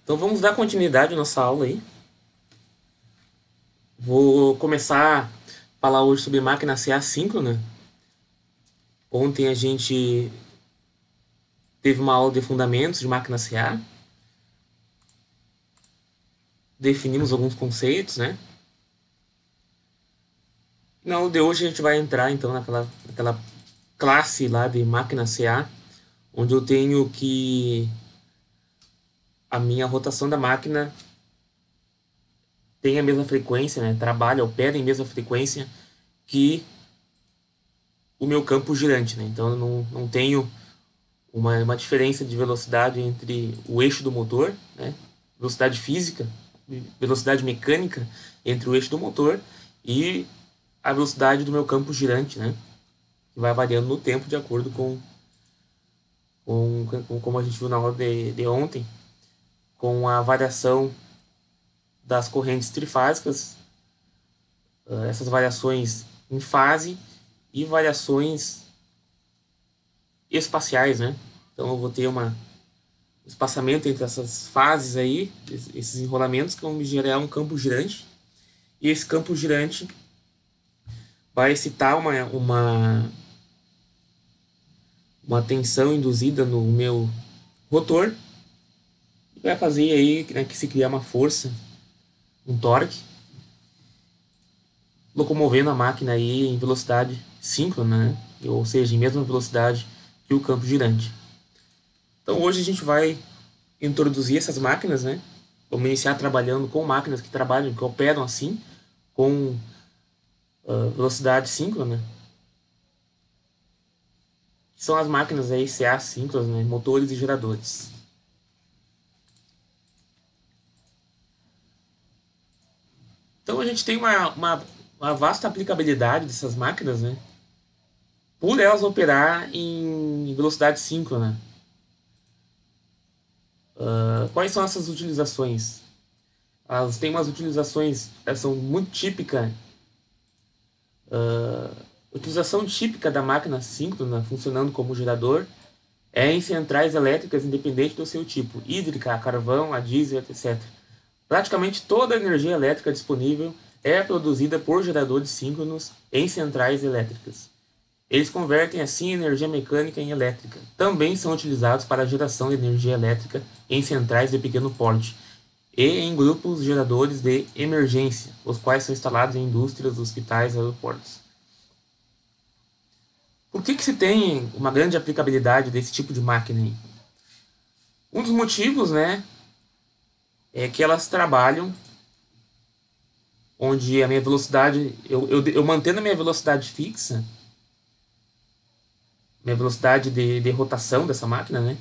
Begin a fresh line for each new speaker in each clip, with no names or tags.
Então vamos dar continuidade à nossa aula aí. Vou começar a falar hoje sobre máquina CA síncrona. Ontem a gente teve uma aula de fundamentos de máquina CA. Definimos alguns conceitos, né? Na aula de hoje a gente vai entrar então naquela classe lá de máquina CA, onde eu tenho que a minha rotação da máquina tem a mesma frequência, né? Trabalha, opera em mesma frequência que o meu campo girante, né? Então eu não tenho uma diferença de velocidade entre o eixo do motor, né? Velocidade física, velocidade mecânica entre o eixo do motor e a velocidade do meu campo girante, né? Que vai variando no tempo de acordo com como a gente viu na aula de ontem, com a variação das correntes trifásicas, essas variações em fase e variações espaciais, né? Então eu vou ter um espaçamento entre essas fases aí, esses enrolamentos que vão me gerar um campo girante. E esse campo girante vai excitar uma tensão induzida no meu rotor e vai fazer aí, né, que se criar uma força, um torque, locomovendo a máquina aí em velocidade síncrona, né? Ou seja, em mesma velocidade que o campo girante. Então hoje a gente vai introduzir essas máquinas, né? Vamos iniciar trabalhando com máquinas que trabalham, que operam assim, com velocidade síncrona, que são as máquinas aí CA síncronas, né? Motores e geradores. Então a gente tem uma vasta aplicabilidade dessas máquinas, né? Por elas operar em velocidade síncrona. Quais são essas utilizações? Elas têm umas utilizações, elas são muito típicas. Utilização típica da máquina síncrona funcionando como gerador é em centrais elétricas independente do seu tipo, hídrica, a carvão, a diesel, etc. Praticamente toda a energia elétrica disponível é produzida por geradores síncronos em centrais elétricas. Eles convertem assim energia mecânica em elétrica. Também são utilizados para a geração de energia elétrica em centrais de pequeno porte e em grupos geradores de emergência, os quais são instalados em indústrias, hospitais e aeroportos. Por que se tem uma grande aplicabilidade desse tipo de máquina aí? Um dos motivos, né, é que elas trabalham onde a minha velocidade, eu mantendo a minha velocidade fixa, minha velocidade de rotação dessa máquina, né?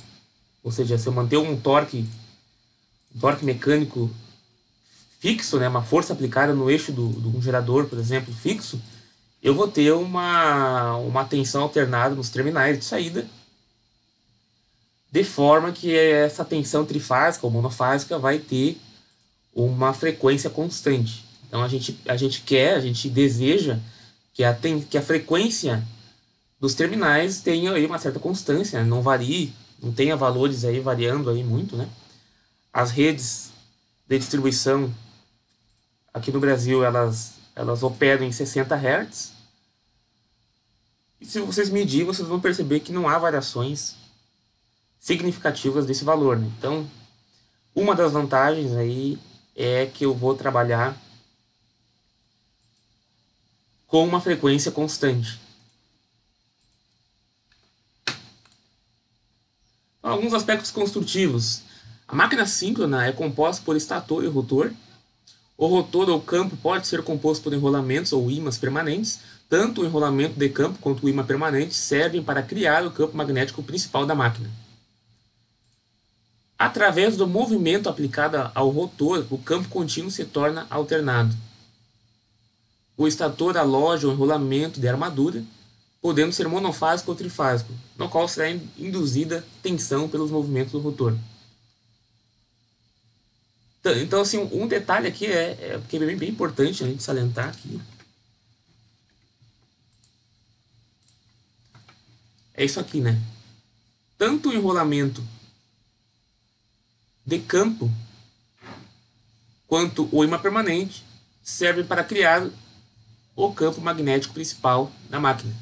Ou seja, se eu manter um torque mecânico fixo, né, uma força aplicada no eixo do um gerador, por exemplo, fixo, eu vou ter uma tensão alternada nos terminais de saída, de forma que essa tensão trifásica ou monofásica vai ter uma frequência constante. Então a gente deseja que a frequência dos terminais tenha aí uma certa constância, né? Não varie, não tenha valores aí variando aí muito, né? As redes de distribuição aqui no Brasil, elas operam em 60 Hz. E se vocês medirem, vocês vão perceber que não há variações significativas desse valor, né? Então, uma das vantagens aí é que eu vou trabalhar com uma frequência constante. Então, alguns aspectos construtivos. A máquina síncrona é composta por estator e rotor. O rotor ou campo pode ser composto por enrolamentos ou ímãs permanentes. Tanto o enrolamento de campo quanto o ímã permanente servem para criar o campo magnético principal da máquina. Através do movimento aplicado ao rotor, o campo contínuo se torna alternado. O estator aloja o enrolamento de armadura, podendo ser monofásico ou trifásico, no qual será induzida tensão pelos movimentos do rotor. Então, assim, um detalhe aqui que é bem importante a gente salientar aqui. É isso aqui, né? Tanto o enrolamento de campo quanto o ímã permanente servem para criar o campo magnético principal da máquina.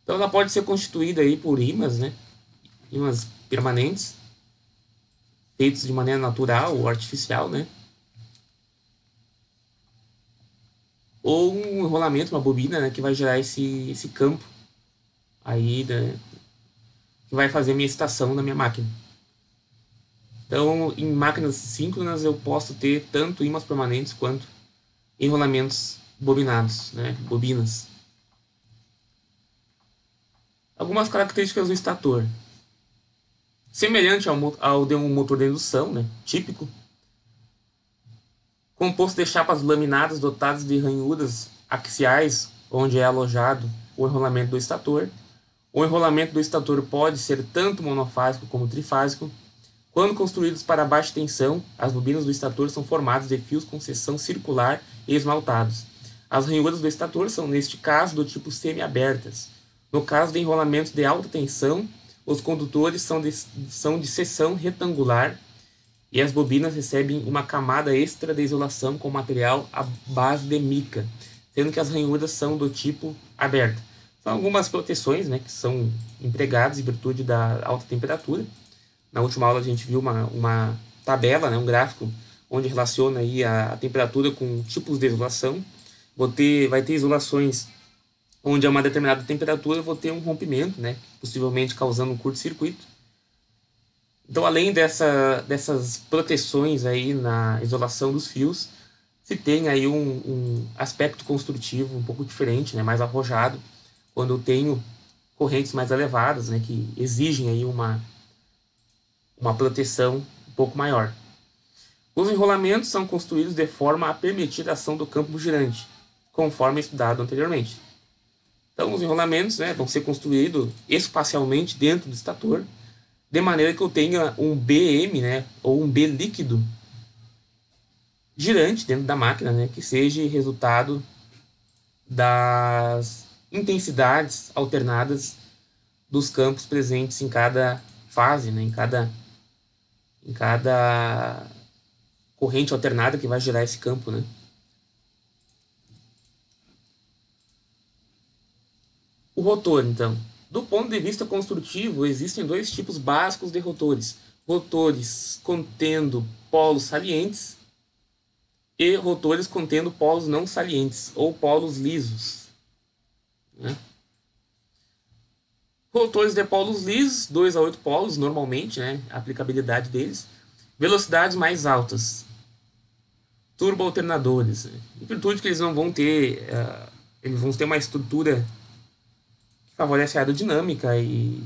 Então ela pode ser constituída aí por ímãs, né? Ímãs permanentes, feitos de maneira natural ou artificial, né? Ou um enrolamento, uma bobina, né? Que vai gerar esse campo aí, né? Que vai fazer a minha excitação na minha máquina. Então, em máquinas síncronas, eu posso ter tanto ímãs permanentes quanto enrolamentos bobinados, né? Bobinas. Algumas características do estator. Semelhante ao de um motor de indução, né? Típico. Composto de chapas laminadas dotadas de ranhuras axiais, onde é alojado o enrolamento do estator. O enrolamento do estator pode ser tanto monofásico como trifásico. Quando construídos para baixa tensão, as bobinas do estator são formadas de fios com seção circular e esmaltados. As ranhuras do estator são, neste caso, do tipo semi-abertas. No caso de enrolamentos de alta tensão, os condutores são de seção retangular e as bobinas recebem uma camada extra de isolação com material à base de mica, sendo que as ranhuras são do tipo aberta. São algumas proteções, né, que são empregadas em virtude da alta temperatura. Na última aula a gente viu uma tabela, né, um gráfico, onde relaciona aí a temperatura com tipos de isolação. Vai ter isolações onde a uma determinada temperatura eu vou ter um rompimento, né, possivelmente causando um curto-circuito. Então, além dessas proteções aí na isolação dos fios, se tem aí um aspecto construtivo um pouco diferente, né, mais arrojado, quando eu tenho correntes mais elevadas, né, que exigem aí uma proteção um pouco maior. Os enrolamentos são construídos de forma a permitir a ação do campo girante, conforme estudado anteriormente. Então, os enrolamentos, né, vão ser construídos espacialmente dentro do estator, de maneira que eu tenha um BM, né, ou um B líquido girante dentro da máquina, né, que seja resultado das intensidades alternadas dos campos presentes em cada fase, né, em cada corrente alternada que vai gerar esse campo, né. O rotor, então. Do ponto de vista construtivo, existem dois tipos básicos de rotores. Rotores contendo polos salientes e rotores contendo polos não salientes, ou polos lisos, né? Rotores de polos lisos, 2 a 8 polos, normalmente, né? A aplicabilidade deles. Velocidades mais altas. Turbo-alternadores. Né? Em virtude que eles não vão ter... eles vão ter uma estrutura que favorece a aerodinâmica e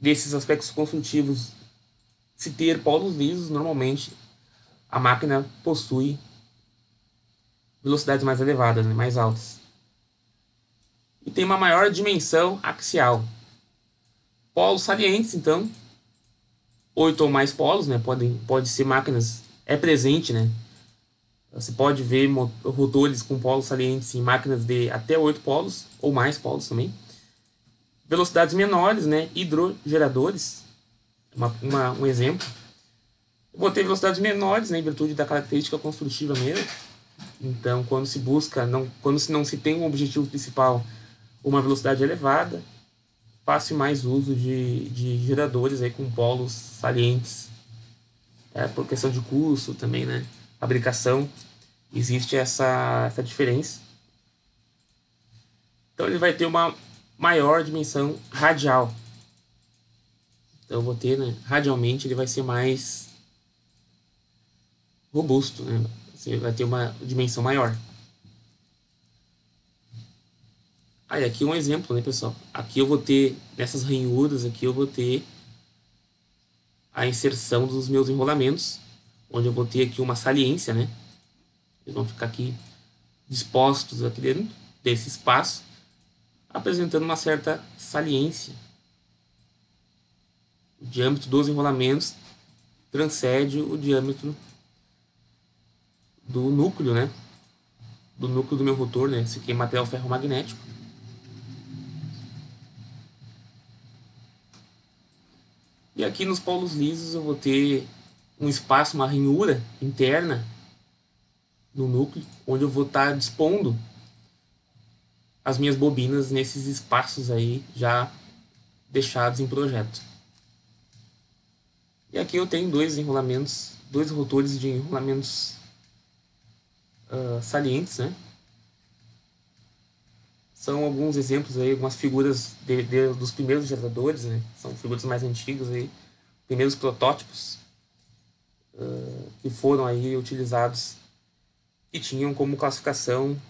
desses aspectos construtivos, se ter polos lisos, normalmente a máquina possui velocidades mais elevadas, né, mais altas. E tem uma maior dimensão axial. Polos salientes, então, 8 ou mais polos, né, pode ser máquinas, é presente, né? Você pode ver rotores com polos salientes em máquinas de até 8 polos, ou mais polos também. Velocidades menores, né, hidrogeradores, um exemplo. Eu vou ter velocidades menores, né, em virtude da característica construtiva mesmo. Então, quando se busca, quando não se tem um objetivo principal, uma velocidade elevada, faço mais uso de geradores aí com polos salientes. Por questão de custo também, né? Fabricação, existe essa diferença. Então, ele vai ter uma maior dimensão radial. Então, eu vou ter, né, radialmente, ele vai ser mais robusto, né? Você vai ter uma dimensão maior. Aí, aqui um exemplo, né, pessoal? Aqui eu vou ter, nessas ranhuras aqui, eu vou ter a inserção dos meus enrolamentos, onde eu vou ter aqui uma saliência, né? Eles vão ficar aqui dispostos aqui dentro desse espaço, apresentando uma certa saliência. O diâmetro dos enrolamentos transcende o diâmetro do núcleo, né? Do núcleo do meu rotor, né? Esse aqui é material ferromagnético. E aqui nos polos lisos eu vou ter um espaço, uma ranhura interna no núcleo, onde eu vou estar dispondo as minhas bobinas nesses espaços aí já deixados em projeto. E aqui eu tenho dois enrolamentos, dois rotores de enrolamentos salientes, né? São alguns exemplos aí, algumas figuras dos primeiros geradores, né? São figuras mais antigas aí, primeiros protótipos que foram aí utilizados, que tinham como classificação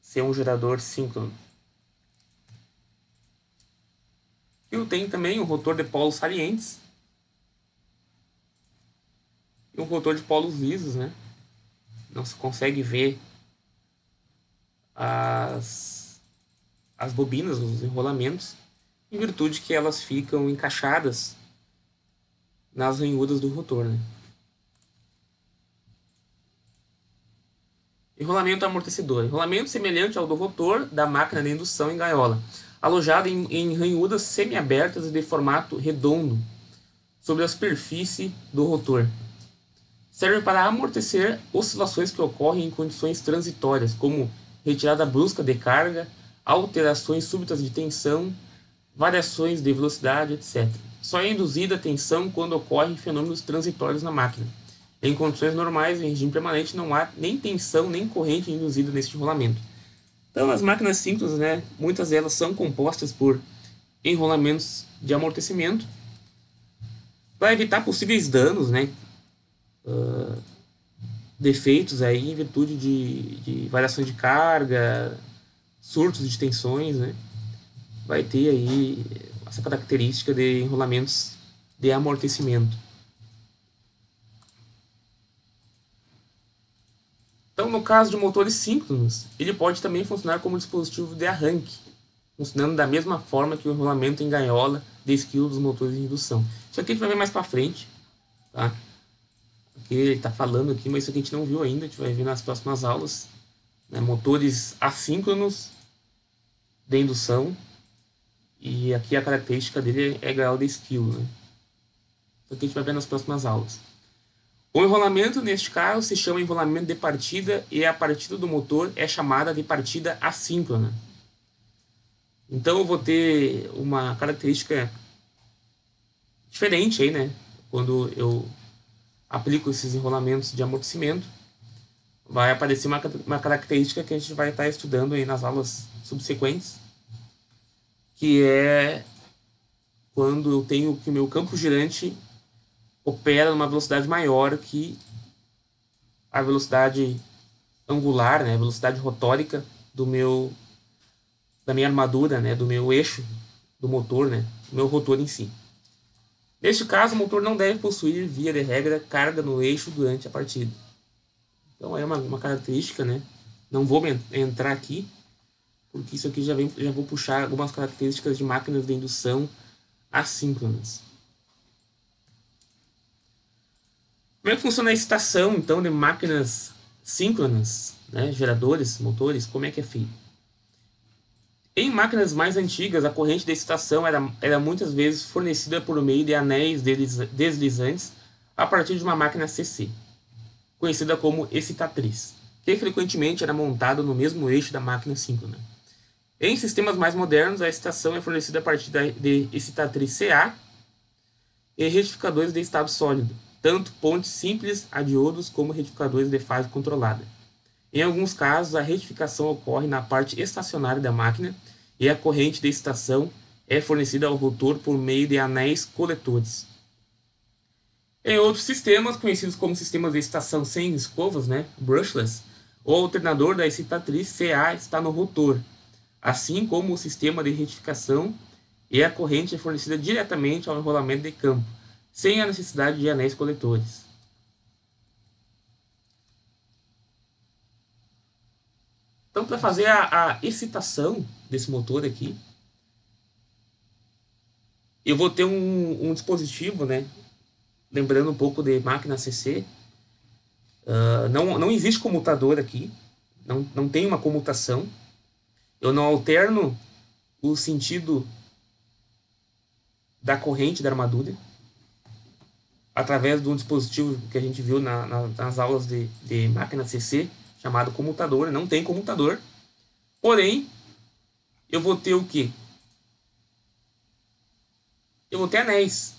ser um gerador síncrono. Eu tenho também um rotor de polos salientes e um rotor de polos lisos, né? Não se consegue ver as bobinas, os enrolamentos, em virtude que elas ficam encaixadas nas ranhuras do rotor, né? Enrolamento amortecedor. Enrolamento semelhante ao do rotor da máquina de indução em gaiola, alojado em ranhuras semiabertas e de formato redondo sobre a superfície do rotor. Serve para amortecer oscilações que ocorrem em condições transitórias, como retirada brusca de carga, alterações súbitas de tensão, variações de velocidade, etc. Só é induzida a tensão quando ocorrem fenômenos transitórios na máquina. Em condições normais, em regime permanente, não há nem tensão nem corrente induzida neste enrolamento. Então, as máquinas síncronas, né, muitas delas são compostas por enrolamentos de amortecimento para evitar possíveis danos, né, defeitos aí em virtude de variações de carga, surtos de tensões, né, vai ter aí essa característica de enrolamentos de amortecimento. Então, no caso de motores síncronos, ele pode também funcionar como dispositivo de arranque, funcionando da mesma forma que o enrolamento em gaiola de esquilo dos motores de indução. Isso aqui a gente vai ver mais para frente, tá? Aqui ele está falando aqui, mas isso aqui a gente não viu ainda, a gente vai ver nas próximas aulas, né? Motores assíncronos de indução, e aqui a característica dele é gaiola de esquilo, né? Isso aqui a gente vai ver nas próximas aulas. O enrolamento, neste caso, se chama enrolamento de partida e a partida do motor é chamada de partida assíncrona. Então eu vou ter uma característica diferente aí, né? Quando eu aplico esses enrolamentos de amortecimento, vai aparecer uma característica que a gente vai estar estudando aí nas aulas subsequentes, que é quando eu tenho que o meu campo girante opera numa velocidade maior que a velocidade angular, né, a velocidade rotórica da minha armadura, né, do meu eixo do motor, né, do meu rotor em si. Neste caso, o motor não deve possuir, via de regra, carga no eixo durante a partida. Então é uma característica, né? Não vou entrar aqui, porque isso aqui já vou puxar algumas características de máquinas de indução assíncronas. Como é que funciona a excitação, então, de máquinas síncronas, né, geradores, motores? Como é que é feito? Em máquinas mais antigas, a corrente de excitação era muitas vezes fornecida por meio de anéis deslizantes a partir de uma máquina CC, conhecida como excitatriz, que frequentemente era montada no mesmo eixo da máquina síncrona. Em sistemas mais modernos, a excitação é fornecida a partir de excitatriz CA e retificadores de estado sólido, tanto pontes simples a diodos como retificadores de fase controlada. Em alguns casos, a retificação ocorre na parte estacionária da máquina e a corrente de excitação é fornecida ao rotor por meio de anéis coletores. Em outros sistemas, conhecidos como sistemas de excitação sem escovas, né, brushless, o alternador da excitatriz CA está no rotor, assim como o sistema de retificação, e a corrente é fornecida diretamente ao enrolamento de campo, sem a necessidade de anéis coletores. Então, para fazer a excitação desse motor aqui, eu vou ter um dispositivo, né? Lembrando um pouco de máquina CC. Não existe comutador aqui. Não tem uma comutação. Eu não alterno o sentido da corrente da armadura. através de um dispositivo que a gente viu nas aulas de máquina CC, chamado comutador. Não tem comutador, porém, eu vou ter o quê? Eu vou ter anéis.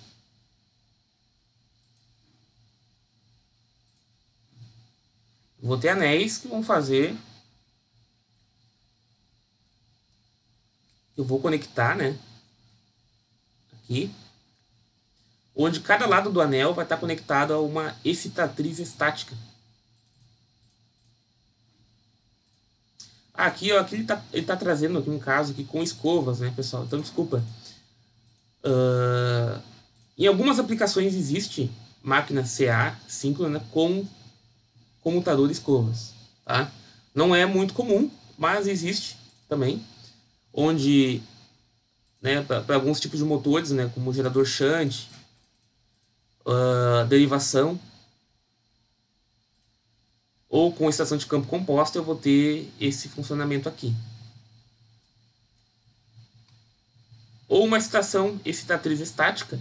Vou ter anéis que vão fazer... Eu vou conectar, né? Aqui. Onde cada lado do anel vai estar conectado a uma excitatriz estática. Aqui, ó, aqui ele tá trazendo aqui um caso aqui com escovas, né, pessoal? Então, desculpa. Em algumas aplicações existe máquina CA síncrona com comutador escovas, tá? Não é muito comum, mas existe também, onde, né, para alguns tipos de motores, né, como gerador shunt, derivação, ou com estação de campo composta, eu vou ter esse funcionamento aqui. Ou uma estação excitatriz estática,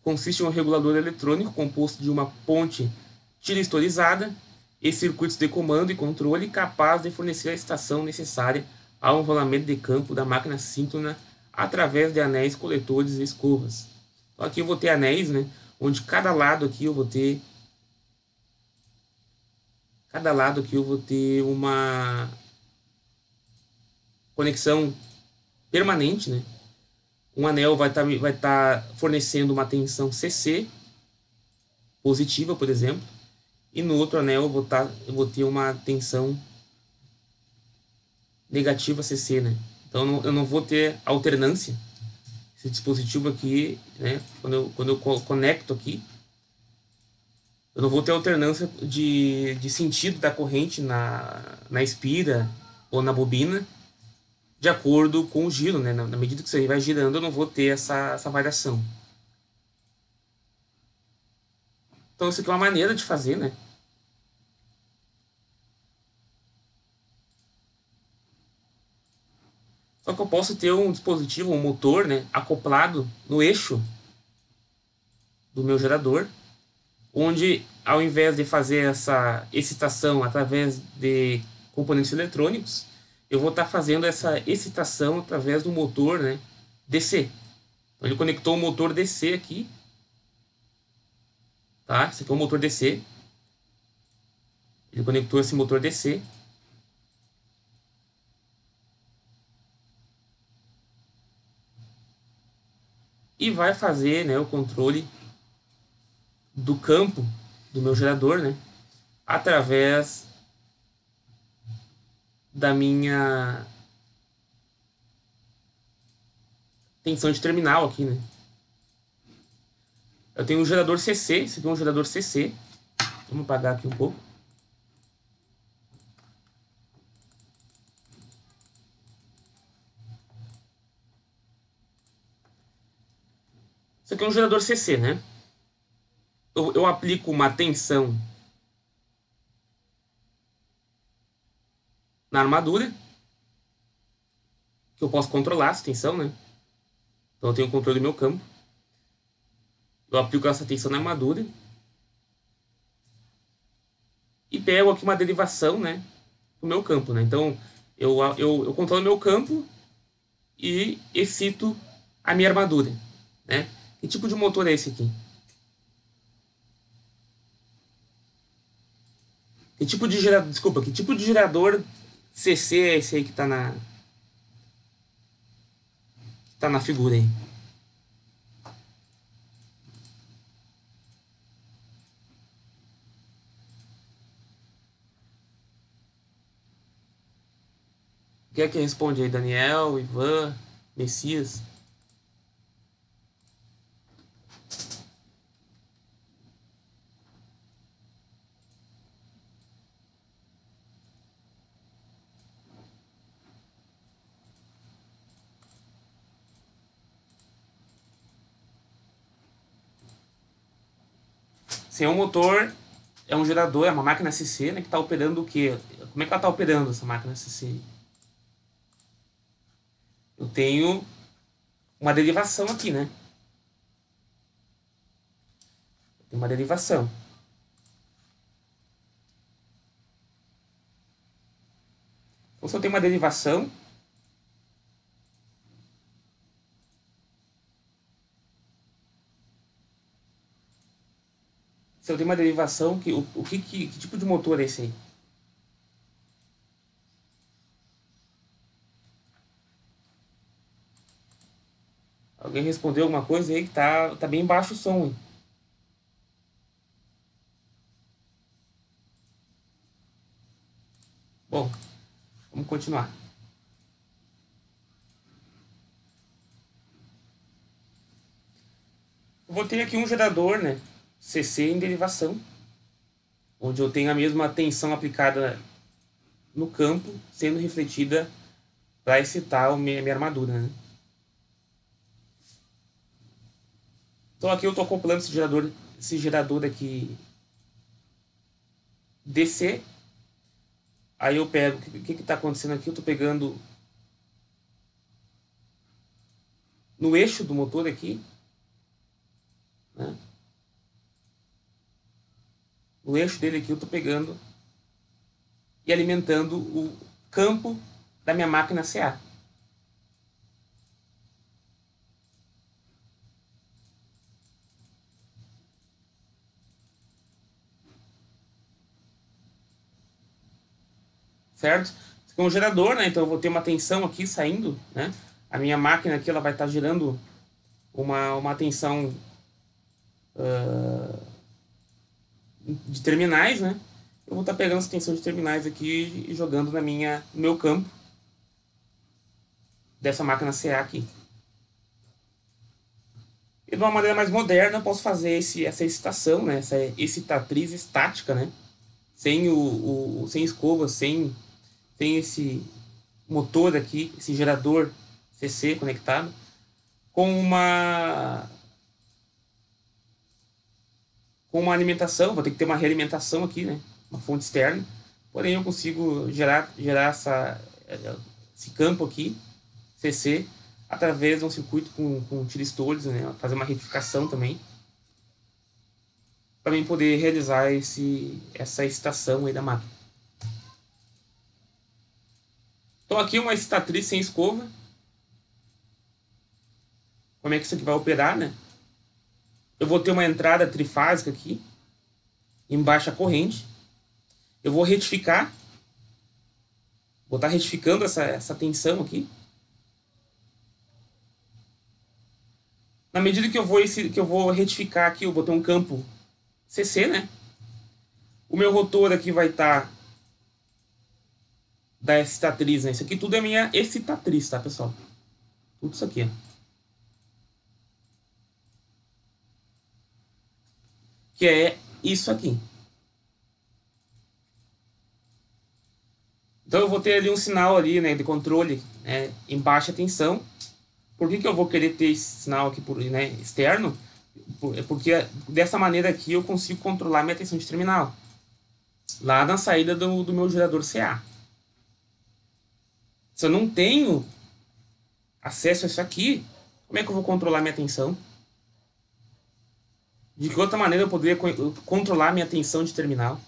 consiste em um regulador eletrônico composto de uma ponte tiristorizada e circuitos de comando e controle capaz de fornecer a estação necessária ao enrolamento de campo da máquina síncrona através de anéis coletores e escovas. Então aqui eu vou ter anéis, né, onde cada lado aqui eu vou ter uma conexão permanente, né? Um anel vai estar fornecendo uma tensão CC positiva, por exemplo, e no outro anel eu vou ter uma tensão negativa CC, né? Então eu não vou ter alternância. Esse dispositivo aqui, né? Quando eu conecto aqui, eu não vou ter alternância de sentido da corrente na espira ou na bobina, de acordo com o giro, né? Na medida que isso aí vai girando, eu não vou ter essa variação. Então isso aqui é uma maneira de fazer, né? Só que eu posso ter um dispositivo, um motor, né, acoplado no eixo do meu gerador, onde ao invés de fazer essa excitação através de componentes eletrônicos, eu vou estar fazendo essa excitação através do motor, né, DC. Então ele conectou o motor DC aqui, tá? Esse aqui é o motor DC. Ele conectou esse motor DC. E vai fazer, né, o controle do campo do meu gerador, né, através da minha tensão de terminal aqui, né. Eu tenho um gerador CC, esse aqui é um gerador CC. Vamos apagar aqui um pouco. Isso aqui é um gerador CC, né? Eu aplico uma tensão na armadura, que eu posso controlar essa tensão, né? Então eu tenho o controle do meu campo. Eu aplico essa tensão na armadura. E pego aqui uma derivação, né, do meu campo, né? Então eu controlo meu campo e excito a minha armadura, né? Que tipo de motor é esse aqui? Que tipo de gerador, desculpa, que tipo de gerador CC é esse aí que tá na figura aí? Quem é que responde aí? Daniel, Ivan, Messias? Sem um motor, é um gerador, é uma máquina CC, né, que está operando o quê? Como é que ela está operando essa máquina CC? Eu tenho uma derivação aqui, né? Tem uma derivação. Então, se eu tenho uma derivação, que tipo de motor é esse aí? Alguém respondeu alguma coisa aí que tá bem baixo o som, hein? Bom, vamos continuar. Eu vou ter aqui um gerador, né? CC em derivação, onde eu tenho a mesma tensão aplicada no campo, sendo refletida para excitar a minha armadura, né? Então aqui eu estou acoplando esse gerador aqui DC. Aí eu pego, o que está acontecendo aqui? Eu estou pegando no eixo do motor aqui, né? O eixo dele aqui eu estou pegando e alimentando o campo da minha máquina CA. Certo? Isso aqui é um gerador, né? Então eu vou ter uma tensão aqui saindo, né? A minha máquina aqui ela vai estar gerando uma tensão de terminais, né? Eu vou estar pegando essa tensão de terminais aqui e jogando no meu campo dessa máquina CA aqui. E de uma maneira mais moderna eu posso fazer essa excitação, né? Essa excitatriz estática, né? Sem escova, sem esse motor aqui, esse gerador CC conectado, com uma alimentação. Vou ter que ter uma realimentação aqui, né? Uma fonte externa. Porém, eu consigo gerar esse campo aqui, CC, através de um circuito com tiristoles, né? Fazer uma retificação também, para mim poder realizar essa excitação aí da máquina. Então aqui uma excitatriz sem escova. Como é que isso aqui vai operar, né? Eu vou ter uma entrada trifásica aqui, em baixa corrente. Eu vou retificar. Vou estar retificando essa tensão aqui. Na medida que eu vou retificar aqui, eu vou ter um campo CC, né? O meu rotor aqui vai estar da excitatriz, né? Isso aqui tudo é minha excitatriz, tá, pessoal? Tudo isso aqui, ó. Que é isso aqui. Então eu vou ter ali um sinal ali, né, de controle, né, em baixa tensão. Por que eu vou querer ter esse sinal aqui né, externo? Porque dessa maneira aqui eu consigo controlar minha tensão de terminal lá na saída do meu gerador CA. Se eu não tenho acesso a isso aqui, como é que eu vou controlar minha tensão? De que outra maneira eu poderia controlar minha tensão de terminal?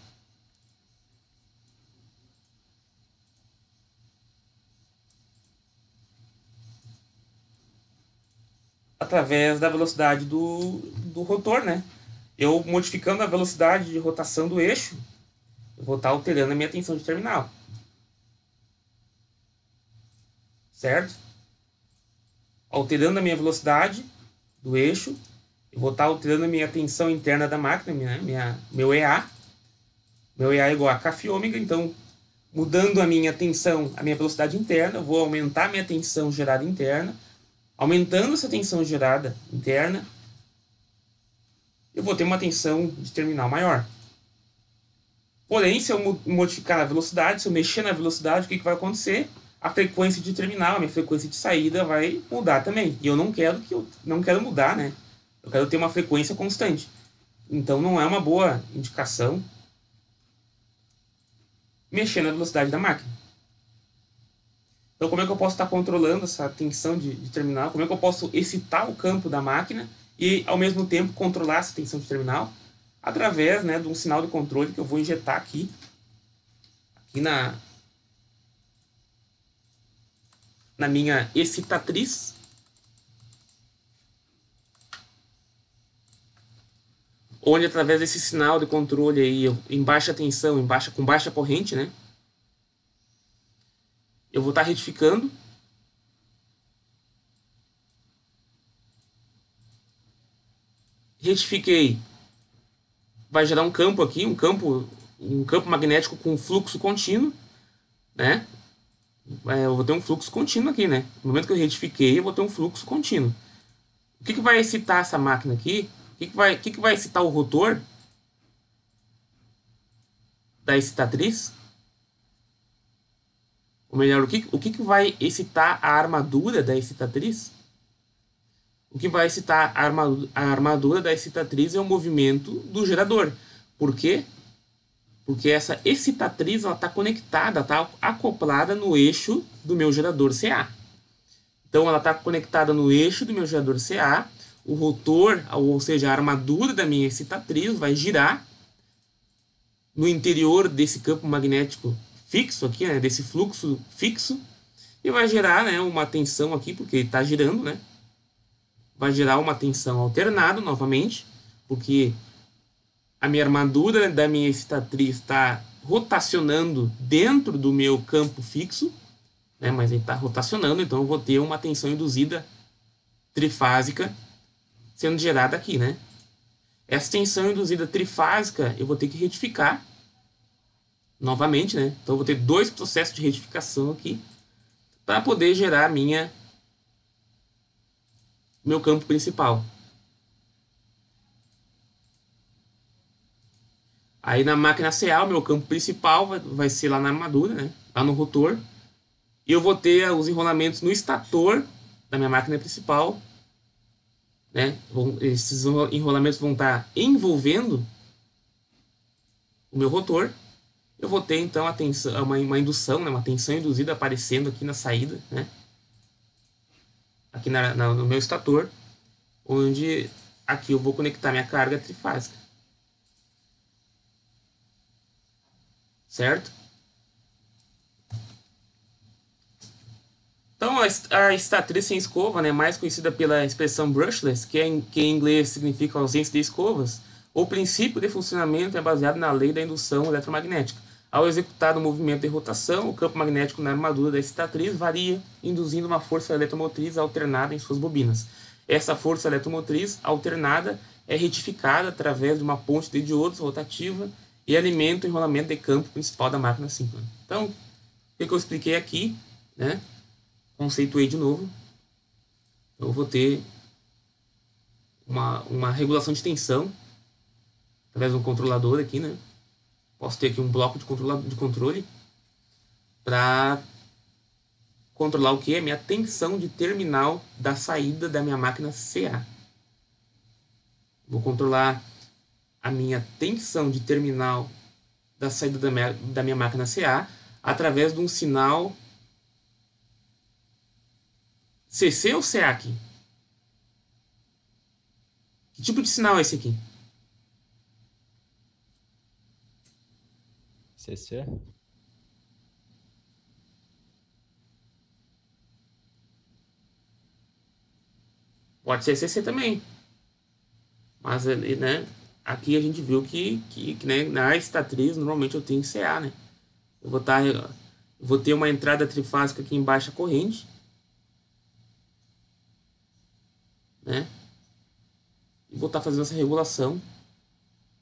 Através da velocidade do rotor, né? Eu modificando a velocidade de rotação do eixo, eu vou estar alterando a minha tensão de terminal. Certo? Alterando a minha velocidade do eixo, eu vou estar alterando a minha tensão interna da máquina, meu EA. Meu EA é igual a Kφ ômega, então, mudando a minha tensão, a minha velocidade interna, eu vou aumentar a minha tensão gerada interna. Aumentando essa tensão gerada interna, eu vou ter uma tensão de terminal maior. Porém, se eu modificar a velocidade, se eu mexer na velocidade, o que vai acontecer? A frequência de terminal, a minha frequência de saída vai mudar também. E eu não quero mudar, né? Eu quero ter uma frequência constante. Então não é uma boa indicação mexer na velocidade da máquina. Então como é que eu posso estar controlando essa tensão de terminal? Como é que eu posso excitar o campo da máquina e ao mesmo tempo controlar essa tensão de terminal? através, né, de um sinal de controle que eu vou injetar aqui na minha excitatriz. Onde através desse sinal de controle aí, em baixa tensão, com baixa corrente, né, eu vou estar retificando. Retifiquei, vai gerar um campo aqui, um campo magnético com fluxo contínuo, né? Eu vou ter um fluxo contínuo aqui, né? No momento que eu retifiquei, eu vou ter um fluxo contínuo. O que vai excitar essa máquina aqui? O que vai excitar o rotor da excitatriz? Ou melhor, o que vai excitar a armadura da excitatriz? O que vai excitar a armadura da excitatriz é o movimento do gerador. Por quê? Porque essa excitatriz está conectada, está acoplada no eixo do meu gerador CA. Então ela está conectada no eixo do meu gerador CA. O rotor, ou seja, a armadura da minha excitatriz vai girar no interior desse campo magnético fixo aqui, né, desse fluxo fixo, e vai gerar, né, uma tensão aqui, porque está girando, né? Vai gerar uma tensão alternada novamente, porque a minha armadura da minha excitatriz está rotacionando dentro do meu campo fixo, né? Mas ele está rotacionando, então eu vou ter uma tensão induzida trifásica sendo gerada aqui, né? Essa tensão induzida trifásica eu vou ter que retificar novamente, né? Então eu vou ter dois processos de retificação aqui para poder gerar meu campo principal. Aí na máquina CA, o meu campo principal vai ser lá na armadura, né? Lá no rotor. E eu vou ter os enrolamentos no estator da minha máquina principal, né? Esses enrolamentos vão estar envolvendo o meu rotor. Eu vou ter então uma indução, né? Uma tensão induzida aparecendo aqui na saída, né? Aqui no meu estator, onde aqui eu vou conectar minha carga trifásica. Certo? Então, a excitatriz sem escova, né, mais conhecida pela expressão brushless, que em inglês significa ausência de escovas, o princípio de funcionamento é baseado na lei da indução eletromagnética. Ao executar o movimento de rotação, o campo magnético na armadura da excitatriz varia, induzindo uma força eletromotriz alternada em suas bobinas. Essa força eletromotriz alternada é retificada através de uma ponte de diodos rotativa e alimenta o enrolamento de campo principal da máquina síncrona. Então, o que eu expliquei aqui, né? Conceituei de novo. Eu vou ter uma regulação de tensão através de um controlador aqui, né? Posso ter aqui um bloco de controle para controlar o que? A minha tensão de terminal da saída da minha máquina CA. Vou controlar a minha tensão de terminal da saída da minha máquina CA através de um sinal CC ou CA aqui? Que tipo de sinal é esse aqui?
CC?
Pode ser CC também. Mas, né, aqui a gente viu que né, na excitatriz normalmente eu tenho CA, né? Eu vou ter uma entrada trifásica aqui em baixa corrente, né? E vou estar fazendo essa regulação.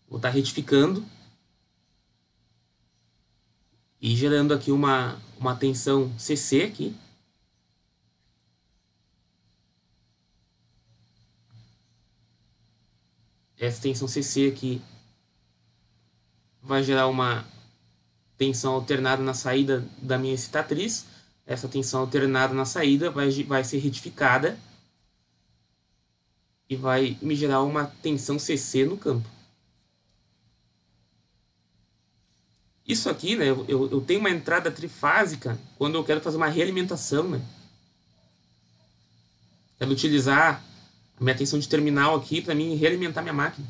Vou estar retificando e gerando aqui uma tensão CC aqui. Essa tensão CC aqui vai gerar uma tensão alternada na saída da minha excitatriz. Essa tensão alternada na saída vai ser retificada e vai me gerar uma tensão CC no campo. Isso aqui, né, eu tenho uma entrada trifásica quando eu quero fazer uma realimentação, né? Quero utilizar a minha tensão de terminal aqui para mim realimentar minha máquina.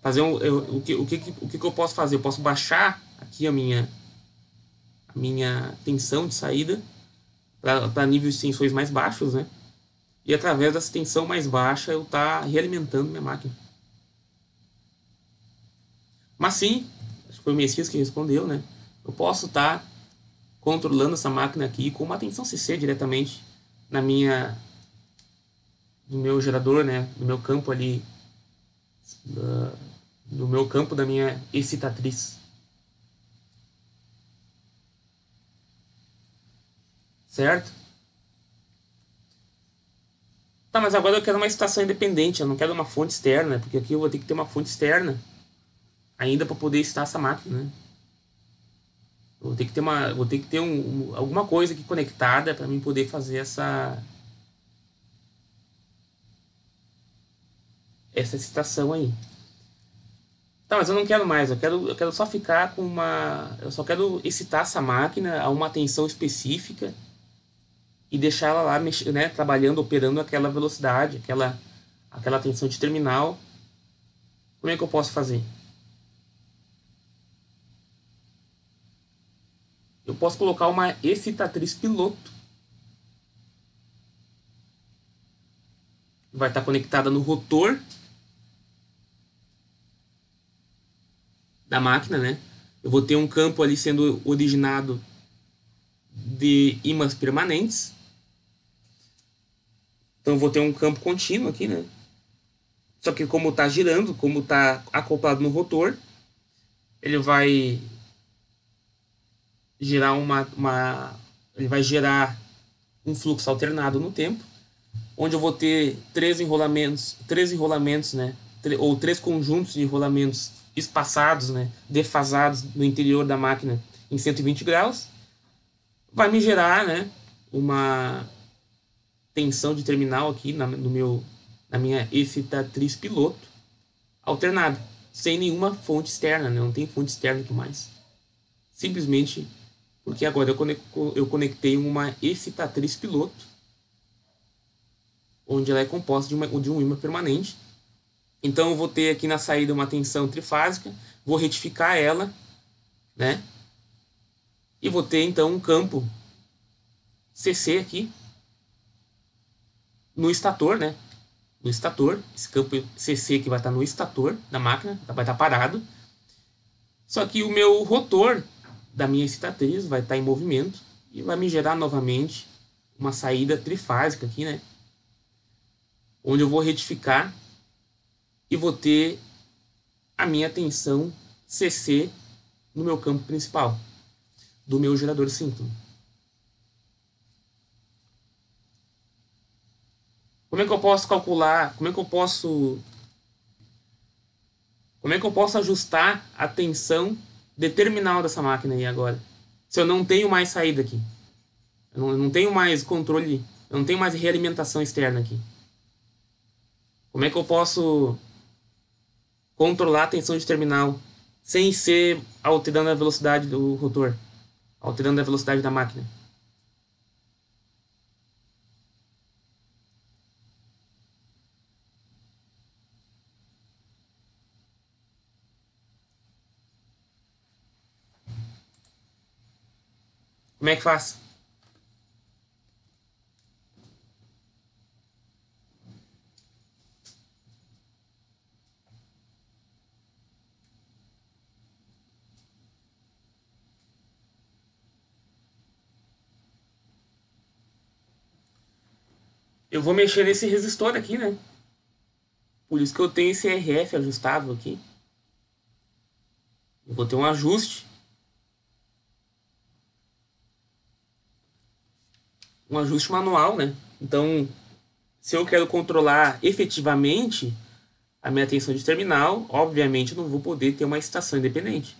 fazer o que eu posso fazer? Eu posso baixar aqui a minha tensão de saída para níveis de tensões mais baixos, né? E através dessa tensão mais baixa eu tá realimentando minha máquina. Mas sim, acho que foi o Messias que respondeu, né? Eu posso estar controlando essa máquina aqui com uma tensão CC diretamente na minha no meu gerador, né? No meu campo ali, no meu campo da minha excitatriz. Certo? Tá, mas agora eu quero uma excitação independente, eu não quero uma fonte externa, porque aqui eu vou ter que ter uma fonte externa ainda para poder excitar essa máquina, né? Vou ter que ter alguma coisa aqui conectada para mim poder fazer essa excitação aí. Tá, mas eu não quero mais, eu quero só ficar com eu só quero excitar essa máquina a uma tensão específica e deixar ela lá, né, trabalhando, operando aquela velocidade, aquela tensão de terminal. Como é que eu posso fazer? Eu posso colocar uma excitatriz piloto. Vai estar conectada no rotor da máquina, né? Eu vou ter um campo ali sendo originado de ímãs permanentes. Então eu vou ter um campo contínuo aqui, né? Só que como está girando, como está acoplado no rotor, ele vai gerar ele vai gerar um fluxo alternado no tempo, onde eu vou ter três enrolamentos, né? Ou três conjuntos de enrolamentos espaçados, né? Defasados no interior da máquina em 120 graus, vai me gerar, né? Uma tensão de terminal aqui na minha excitatriz piloto alternada, sem nenhuma fonte externa, né? Não tem fonte externa aqui mais. Simplesmente porque agora eu conectei uma excitatriz piloto, onde ela é composta de um ímã permanente. Então eu vou ter aqui na saída uma tensão trifásica, vou retificar ela, né? E vou ter então um campo CC aqui no estator, né? No estator, esse campo CC que vai estar no estator da máquina, vai estar parado. Só que o meu rotor da minha excitatriz vai estar em movimento e vai me gerar novamente uma saída trifásica aqui, né? Onde eu vou retificar e vou ter a minha tensão CC no meu campo principal do meu gerador síncrono. Como é que eu posso calcular? Como é que eu posso ajustar a tensão de terminal dessa máquina aí agora? Se eu não tenho mais saída aqui, eu não tenho mais controle, eu não tenho mais realimentação externa aqui. Como é que eu posso controlar a tensão de terminal sem ser alterando a velocidade do rotor, alterando a velocidade da máquina? Como é que faz? Eu vou mexer nesse resistor aqui, né? Por isso que eu tenho esse RF ajustável aqui. Eu vou ter um ajuste. Um ajuste manual, né? Então, se eu quero controlar efetivamente a minha tensão de terminal, obviamente eu não vou poder ter uma estação independente.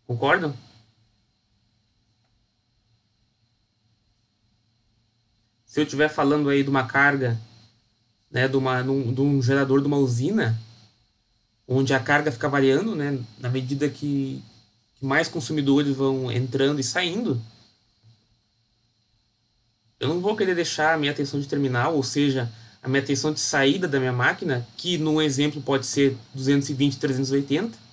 Concordam? Se eu estiver falando aí de uma carga, né, de um gerador de uma usina, onde a carga fica variando, né, na medida que mais consumidores vão entrando e saindo, eu não vou querer deixar a minha tensão de terminal, ou seja, a minha tensão de saída da minha máquina, que no exemplo pode ser 220, 380.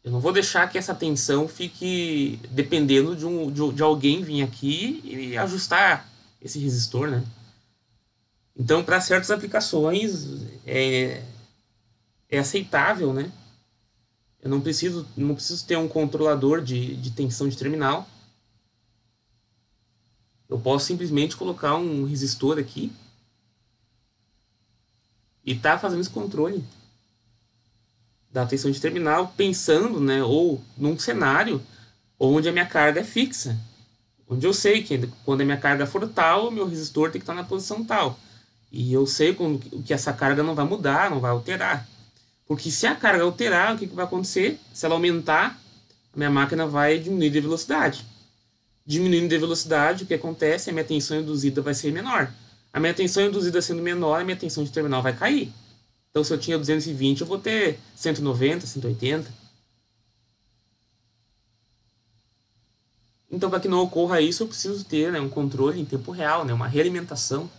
Eu não vou deixar que essa tensão fique dependendo de alguém vir aqui e ajustar esse resistor, né? Então, para certas aplicações, é aceitável, né? Eu não preciso ter um controlador de tensão de terminal. Eu posso simplesmente colocar um resistor aqui e tá fazendo esse controle da tensão de terminal, pensando, né, ou num cenário onde a minha carga é fixa, onde eu sei que quando a minha carga for tal, o meu resistor tem que estar na posição tal. E eu sei que essa carga não vai mudar, não vai alterar. Porque se a carga alterar, o que vai acontecer? Se ela aumentar, a minha máquina vai diminuir de velocidade. Diminuindo de velocidade, o que acontece? A minha tensão induzida vai ser menor. A minha tensão induzida sendo menor, a minha tensão de terminal vai cair. Então, se eu tinha 220, eu vou ter 190, 180. Então, para que não ocorra isso, eu preciso ter, né, um controle em tempo real, né, uma realimentação,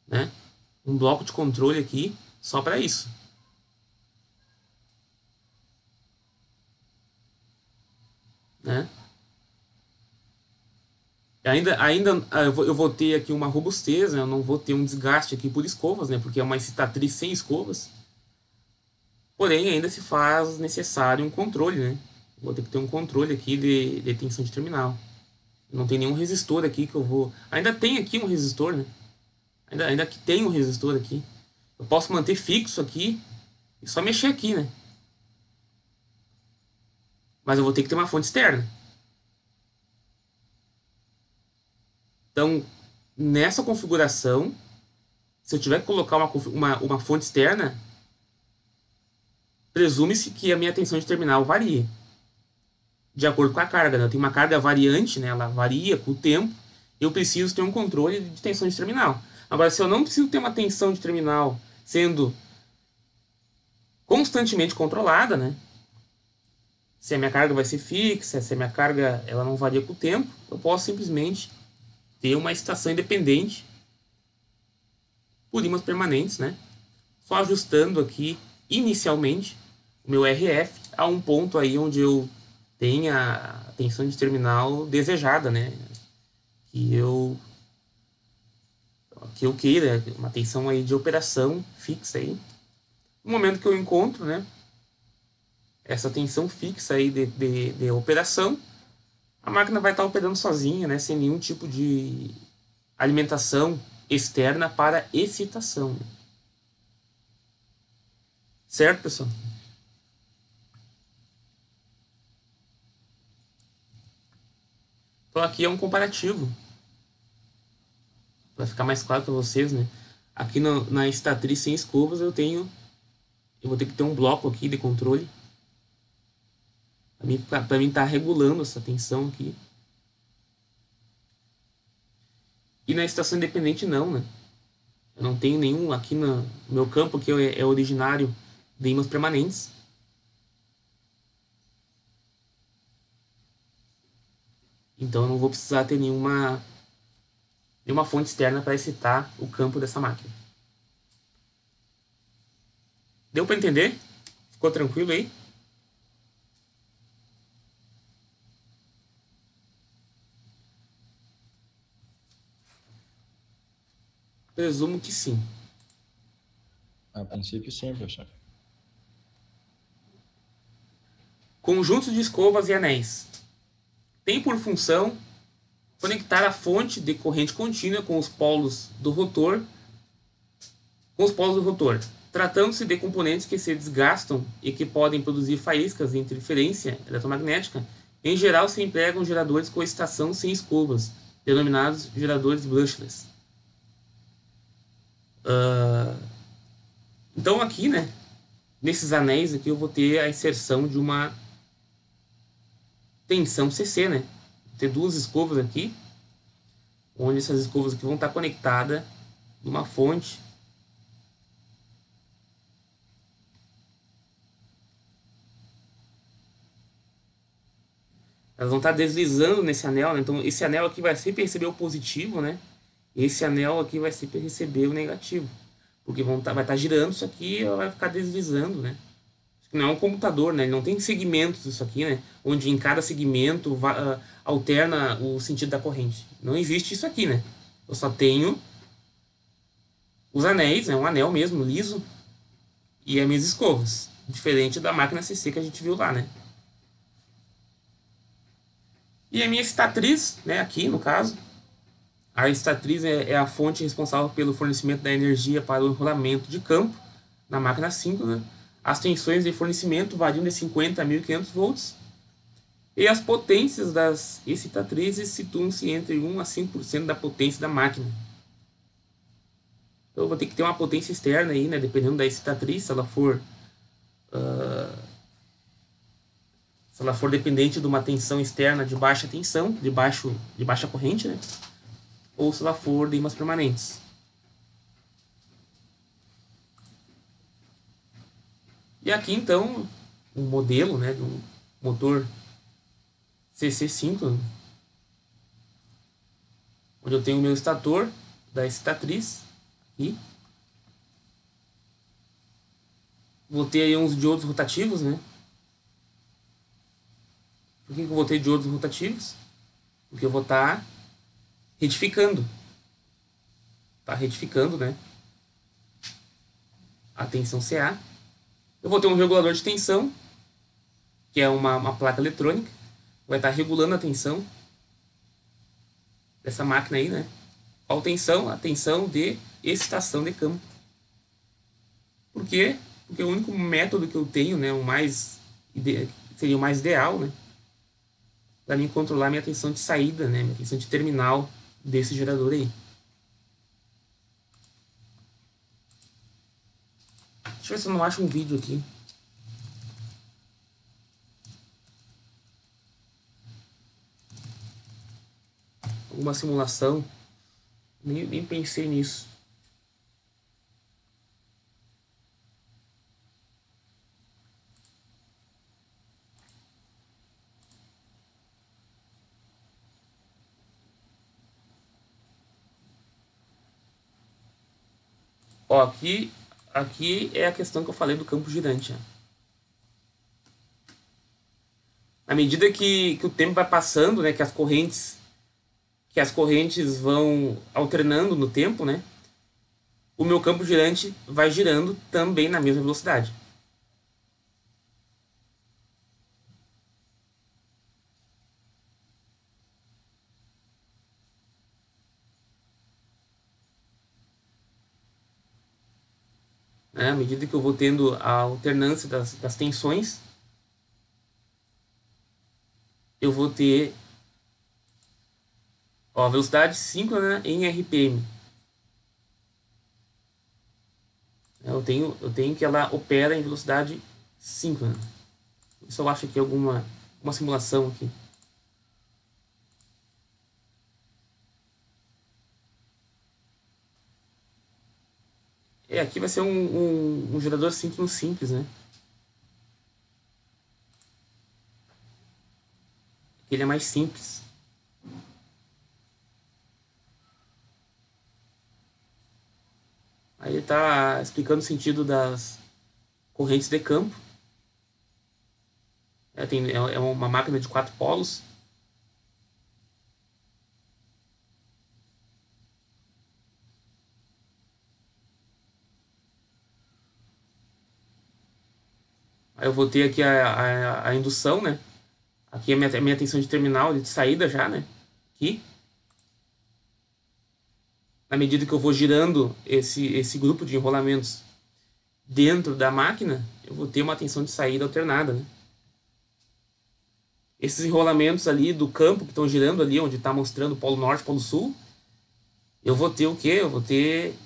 né, um bloco de controle aqui só para isso. Né? Ainda eu vou ter aqui uma robustez, né? Eu não vou ter um desgaste aqui por escovas, né? Porque é uma excitatriz sem escovas. Porém, ainda se faz necessário um controle, né? Vou ter que ter um controle aqui de tensão de terminal. Não tem nenhum resistor aqui que eu vou... Ainda tem aqui um resistor, né? Ainda que tem um resistor aqui. Eu posso manter fixo aqui e só mexer aqui, né? Mas eu vou ter que ter uma fonte externa. Então, nessa configuração, se eu tiver que colocar uma fonte externa, presume-se que a minha tensão de terminal varie de acordo com a carga. Né? Eu tenho uma carga variante, né? Ela varia com o tempo. Eu preciso ter um controle de tensão de terminal. Agora, se eu não preciso ter uma tensão de terminal sendo constantemente controlada, né? Se a minha carga vai ser fixa, se a minha carga ela não varia com o tempo, eu posso simplesmente ter uma estação independente por ímãs permanentes, né? Só ajustando aqui inicialmente o meu RF a um ponto aí onde eu tenha a tensão de terminal desejada, né? Que eu queira uma tensão aí de operação fixa aí. No momento que eu encontro, né, essa tensão fixa aí de operação, a máquina vai estar operando sozinha, né, sem nenhum tipo de alimentação externa para excitação. Certo, pessoal? Então aqui é um comparativo, para ficar mais claro para vocês, né? Aqui na estatriz sem escovas eu vou ter que ter um bloco aqui de controle para mim estar regulando essa tensão aqui. E na estação independente não, né? Eu não tenho nenhum aqui no meu campo que é originário de ímãs permanentes. Então eu não vou precisar ter nenhuma fonte externa para excitar o campo dessa máquina. Deu para entender? Ficou tranquilo aí? Presumo que sim.
A princípio, sim, professor.
Conjuntos de escovas e anéis. Tem por função conectar a fonte de corrente contínua com os polos do rotor, tratando-se de componentes que se desgastam e que podem produzir faíscas de interferência eletromagnética. Em geral, se empregam geradores com excitação sem escovas, denominados geradores brushless. Então aqui, né, nesses anéis aqui eu vou ter a inserção de uma tensão CC, né? Vou ter duas escovas aqui, onde essas escovas aqui vão estar conectadas numa fonte Elas vão estar deslizando nesse anel, né? Então esse anel aqui vai sempre receber o positivo, né? E esse anel aqui vai sempre receber o negativo. Porque vai estar girando isso aqui e ela vai ficar deslizando, né? Não é um computador, né? Ele não tem segmentos isso aqui, né? Onde em cada segmento alterna o sentido da corrente. Não existe isso aqui, né? Eu só tenho os anéis, né? Um anel mesmo, liso, e as minhas escovas. Diferente da máquina CC que a gente viu lá, né? E a minha estatriz, né? Aqui no caso, a estatriz é a fonte responsável pelo fornecimento da energia para o enrolamento de campo na máquina síncrona. As tensões de fornecimento variam de 50 a 1500 volts. E as potências das excitratrizes situam-se entre 1 a 5% da potência da máquina. Então eu vou ter que ter uma potência externa aí, né? Dependendo da excitatriz, se ela for dependente de uma tensão externa de baixa tensão, de baixa corrente, né? Ou se ela for de ímãs permanentes. E aqui então um modelo, né, de um motor CC síncrono, onde eu tenho o meu estator da excitatriz aqui. Vou ter aí uns diodos rotativos, né? Por que eu vou ter diodos rotativos? Porque eu vou estar retificando. Tá retificando, né? A tensão CA. Eu vou ter um regulador de tensão, que é uma placa eletrônica. Vai estar regulando a tensão dessa máquina aí, né? Qual tensão? A tensão de excitação de campo. Por quê? Porque o único método que eu tenho, né, seria o mais ideal, né, para mim controlar minha tensão de saída, né, minha tensão de terminal desse gerador aí. Deixa eu ver se eu não acho um vídeo aqui. Alguma simulação. Nem pensei nisso. Ó, aqui é a questão que eu falei do campo girante. Ó. À medida que o tempo vai passando, né, que as correntes vão alternando no tempo, né, o meu campo girante vai girando também na mesma velocidade. Né? À medida que eu vou tendo a alternância das tensões, eu vou ter a velocidade síncrona em RPM. Eu tenho que ela opera em velocidade síncrona. Isso eu acho que é uma simulação aqui. Aqui vai ser um gerador síncrono simples, né? Ele é mais simples. Aí ele está explicando o sentido das correntes de campo. É uma máquina de 4 polos. Aí eu vou ter aqui a indução, né? Aqui é a minha tensão de terminal, de saída já, né? Aqui. Na medida que eu vou girando esse grupo de enrolamentos dentro da máquina, eu vou ter uma tensão de saída alternada, né? Esses enrolamentos ali do campo que estão girando ali, onde está mostrando o polo norte, polo sul, eu vou ter o quê? Eu vou ter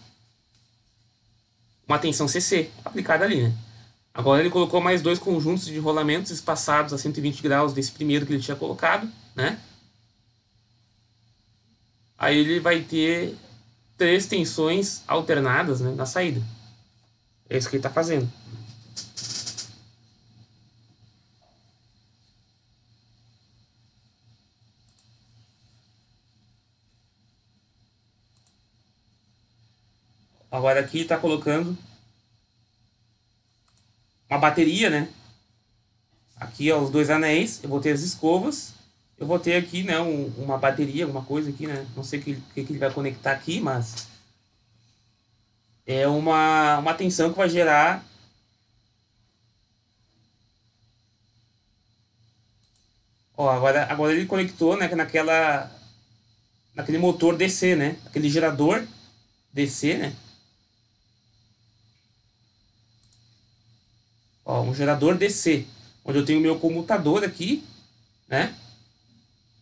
uma tensão CC aplicada ali, né? Agora ele colocou mais 2 conjuntos de enrolamentos espaçados a 120 graus desse primeiro que ele tinha colocado, né? Aí ele vai ter 3 tensões alternadas, né, na saída. É isso que ele está fazendo. Agora aqui tá colocando uma bateria, né? Aqui, ó, os dois anéis. Eu vou ter as escovas. Eu vou ter aqui, né, uma bateria, alguma coisa aqui, né? Não sei o que ele vai conectar aqui, mas é uma tensão que vai gerar. Ó, agora ele conectou, né, naquele motor DC, né? Aquele gerador DC, né? Ó, um gerador DC, onde eu tenho o meu comutador aqui, né?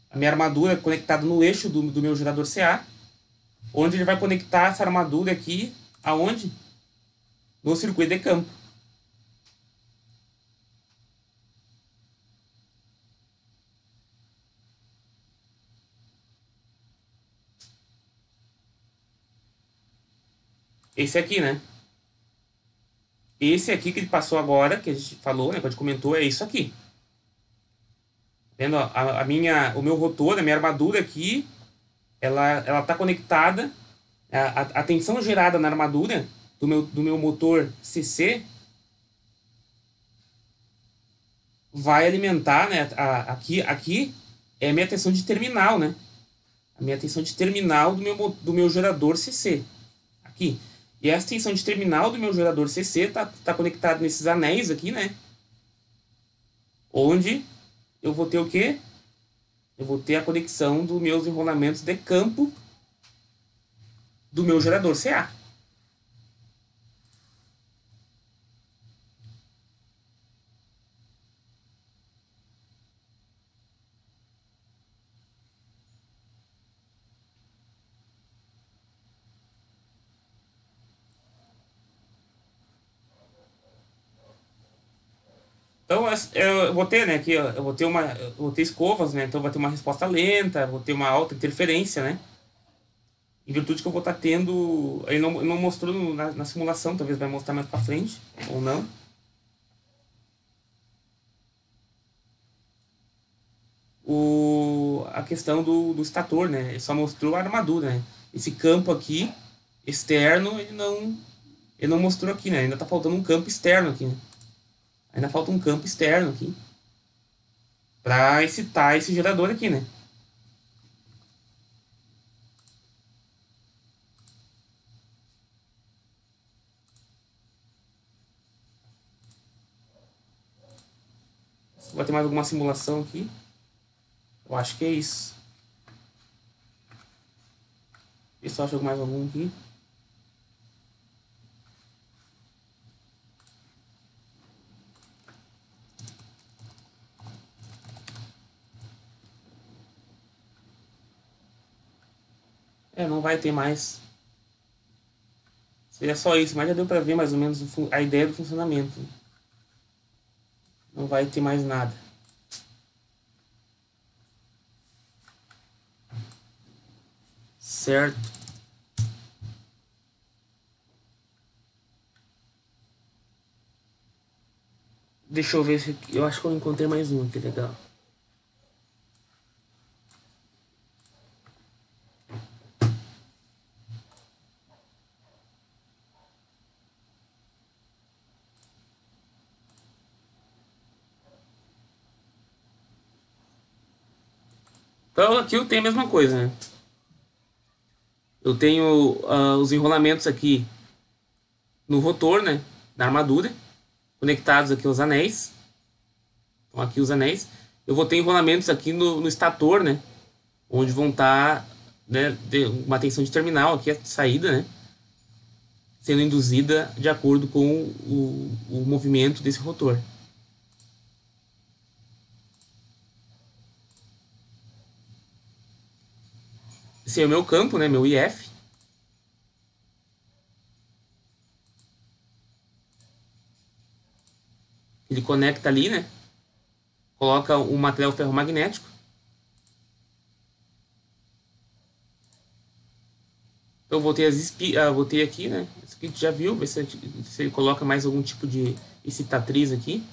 A minha armadura conectada no eixo do meu gerador CA, onde ele vai conectar essa armadura aqui, aonde? No circuito de campo. Esse aqui, né? Esse aqui que ele passou agora, que a gente falou, né? Que a gente comentou, é isso aqui. Vendo? Ó, o meu rotor, a minha armadura aqui, ela tá conectada. A tensão gerada na armadura do meu motor CC vai alimentar, né? Aqui é a minha tensão de terminal, né? A minha tensão de terminal do meu gerador CC. Aqui. E essa tensão de terminal do meu gerador CC tá conectado nesses anéis aqui, né? Onde eu vou ter o quê? Eu vou ter a conexão dos meus enrolamentos de campo do meu gerador CA. Então eu vou ter, né, aqui, ó, eu vou ter escovas, né? Então vai ter uma resposta lenta, vou ter uma alta interferência, né? Em virtude que eu vou estar tendo, ele não mostrou na simulação, talvez vai mostrar mais para frente ou não. A questão do estator, né? Ele só mostrou a armadura, né? Esse campo aqui externo, ele não mostrou aqui, né? Ainda tá faltando um campo externo aqui, né? Ainda falta um campo externo aqui para excitar esse gerador aqui, né? Vai ter mais alguma simulação aqui? Eu acho que é isso. Vê se eu acho mais algum aqui. Não vai ter mais. Seria só isso, mas já deu para ver mais ou menos a ideia do funcionamento. Não vai ter mais nada. Certo. Deixa eu ver se eu acho que eu encontrei mais um aqui, legal. Então aqui eu tenho a mesma coisa, né? Eu tenho os enrolamentos aqui no rotor, né? Da armadura, conectados aqui aos anéis. Então aqui os anéis. Eu vou ter enrolamentos aqui no estator, né? Onde vão estar, né, uma tensão de terminal aqui, a saída, né? Sendo induzida de acordo com o movimento desse rotor. Esse é o meu campo, né? Meu IF. Ele conecta ali, né? Coloca um material ferromagnético. Eu voltei aqui, né? Isso aqui a gente já viu, ver se ele coloca mais algum tipo de excitatriz aqui.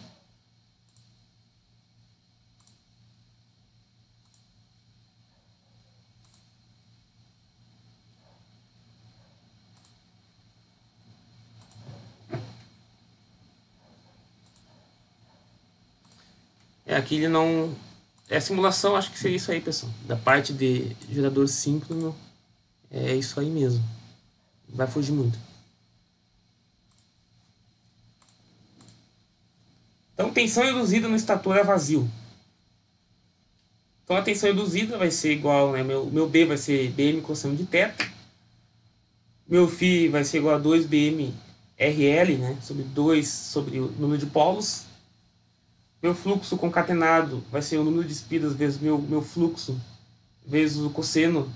Aqui ele não... É simulação, acho que seria isso aí, pessoal. Da parte de gerador síncrono, é isso aí mesmo. Não vai fugir muito. Então, tensão induzida no estator a vazio. Então, a tensão induzida vai ser igual, né? Meu B vai ser BM cosseno de θ. Meu φ vai ser igual a 2BM RL, né? Sobre 2 sobre o número de polos. Meu fluxo concatenado vai ser o número de espiras vezes meu fluxo, vezes o cosseno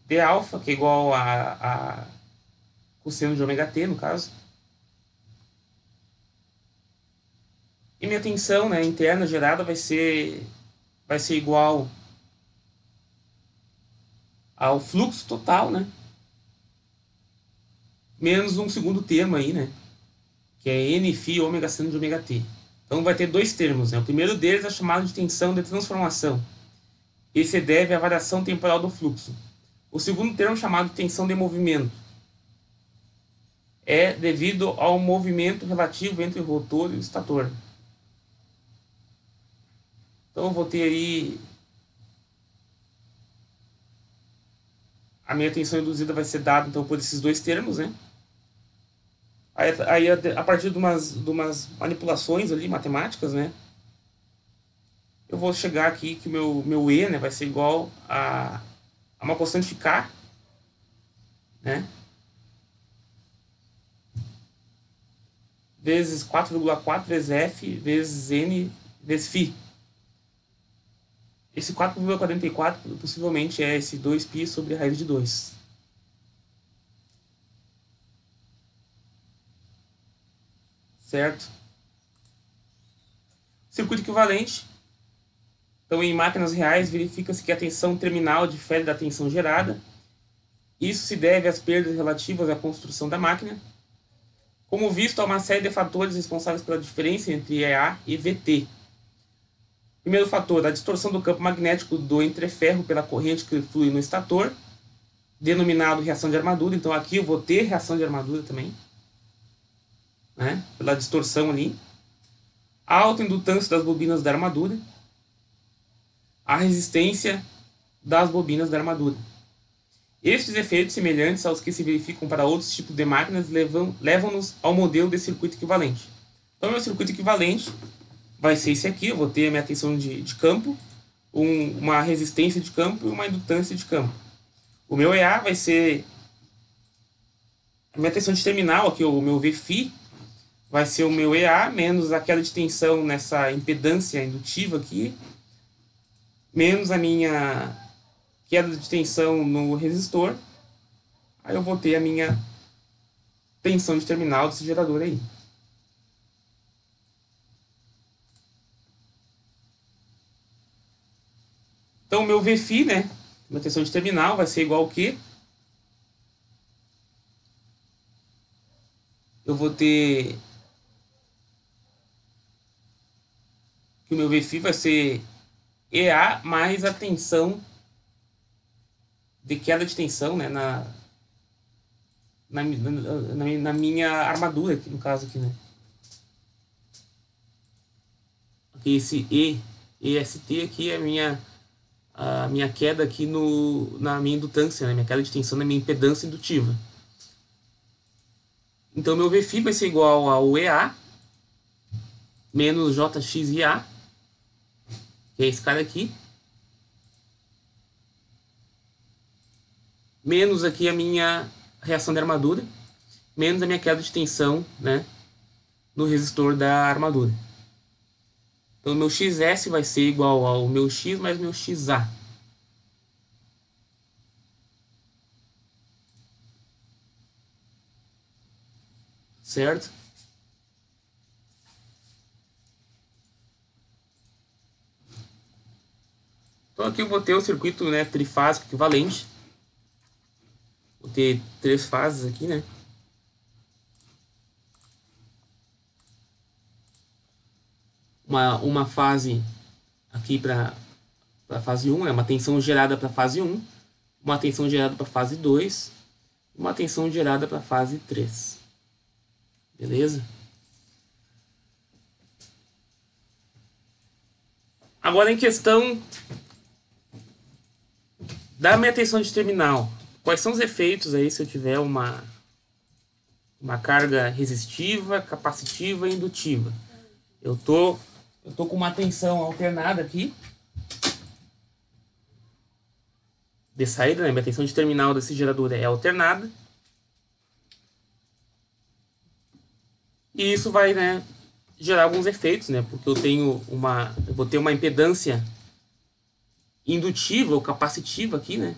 de alfa, que é igual a cosseno de ômega t, no caso. E minha tensão, né, interna gerada vai ser igual ao fluxo total, né? Menos um segundo termo aí, né? Que é Nφ ômega seno de ômega t. Então vai ter dois termos, né? O primeiro deles é chamado de tensão de transformação. Esse deve à variação temporal do fluxo. O segundo termo é chamado de tensão de movimento. É devido ao movimento relativo entre o rotor e o estator. Então eu vou ter aí... A minha tensão induzida vai ser dada então por esses dois termos, né? Aí a partir de umas manipulações ali, matemáticas, né? Eu vou chegar aqui que meu E, né, vai ser igual a uma constante de K, né? Vezes 4,4 vezes F vezes N vezes Φ. Esse 4,44 possivelmente é esse 2π sobre a raiz de 2. Certo? Circuito equivalente. Então, em máquinas reais, verifica-se que a tensão terminal difere da tensão gerada. Isso se deve às perdas relativas à construção da máquina. Como visto, há uma série de fatores responsáveis pela diferença entre EA e VT. Primeiro fator, a distorção do campo magnético do entreferro pela corrente que flui no estator, denominado reação de armadura. Então aqui eu vou ter reação de armadura também, né? Pela distorção ali. A autoindutância das bobinas da armadura. A resistência das bobinas da armadura. Estes efeitos, semelhantes aos que se verificam para outros tipos de máquinas, levam-nos ao modelo de circuito equivalente. Então, meu circuito equivalente vai ser esse aqui. Eu vou ter a minha tensão de campo, uma resistência de campo e uma indutância de campo. O meu EA vai ser a minha tensão de terminal, aqui o meu Vφ, vai ser o meu EA menos a queda de tensão nessa impedância indutiva aqui, menos a minha queda de tensão no resistor. Aí eu vou ter a minha tensão de terminal desse gerador aí. Então, o meu Vφ, né, minha tensão de terminal, vai ser igual ao quê? Eu vou ter que o meu Vφ vai ser EA mais a tensão de queda de tensão, né, na minha armadura, aqui, no caso aqui, né? Aqui, esse EST aqui é a minha queda aqui na minha indutância, né? Minha queda de tensão na minha impedância indutiva. Então, meu Vφ vai ser igual ao EA menos JXIA, que é esse cara aqui, menos aqui a minha reação de armadura, menos a minha queda de tensão, né, no resistor da armadura. Então, meu XS vai ser igual ao meu X mais meu XA. Certo? Então, aqui eu vou ter o circuito, né, trifásico equivalente. Vou ter 3 fases aqui, né? Uma fase aqui para a fase 1, né? Uma tensão gerada para a fase 1, uma tensão gerada para a fase 2, uma tensão gerada para a fase 3. Beleza? Agora, em questão da minha tensão de terminal, quais são os efeitos aí se eu tiver uma carga resistiva, capacitiva e indutiva? Eu tô com uma tensão alternada aqui de saída, né? Minha tensão de terminal desse gerador é alternada. E isso vai, né, gerar alguns efeitos, né? Porque eu vou ter uma impedância indutiva ou capacitiva aqui, né?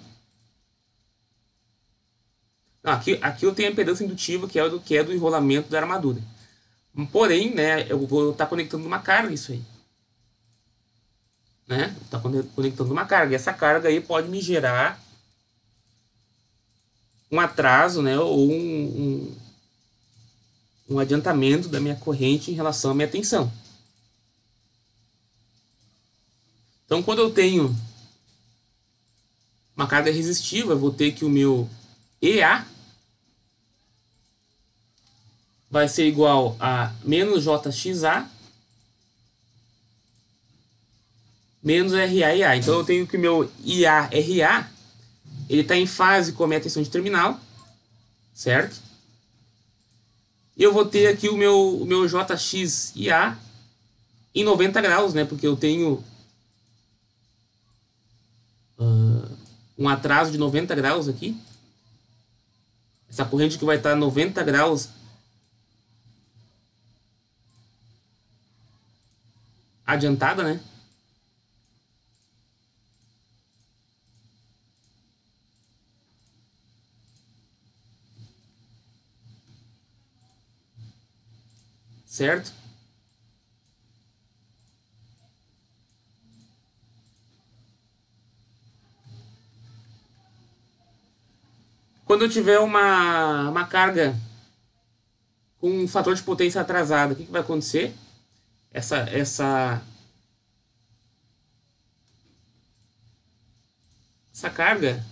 Aqui eu tenho a impedância indutiva, que é do enrolamento da armadura. Porém, né, eu vou estar conectando uma carga isso aí. Né? Tá conectando uma carga. E essa carga aí pode me gerar um atraso, né, ou um adiantamento da minha corrente em relação à minha tensão. Então, quando eu tenho uma carga resistiva, eu vou ter que o meu EA vai ser igual a menos JXA menos RA. Então eu tenho que o meu IARA ele está em fase com a minha tensão de terminal, certo? E eu vou ter aqui o meu JXIA em 90 graus, né? Porque eu tenho um atraso de 90 graus aqui. Essa corrente que vai estar 90 graus adiantada, né? Certo? Quando eu tiver uma carga com um fator de potência atrasado, o que vai acontecer? Essa carga,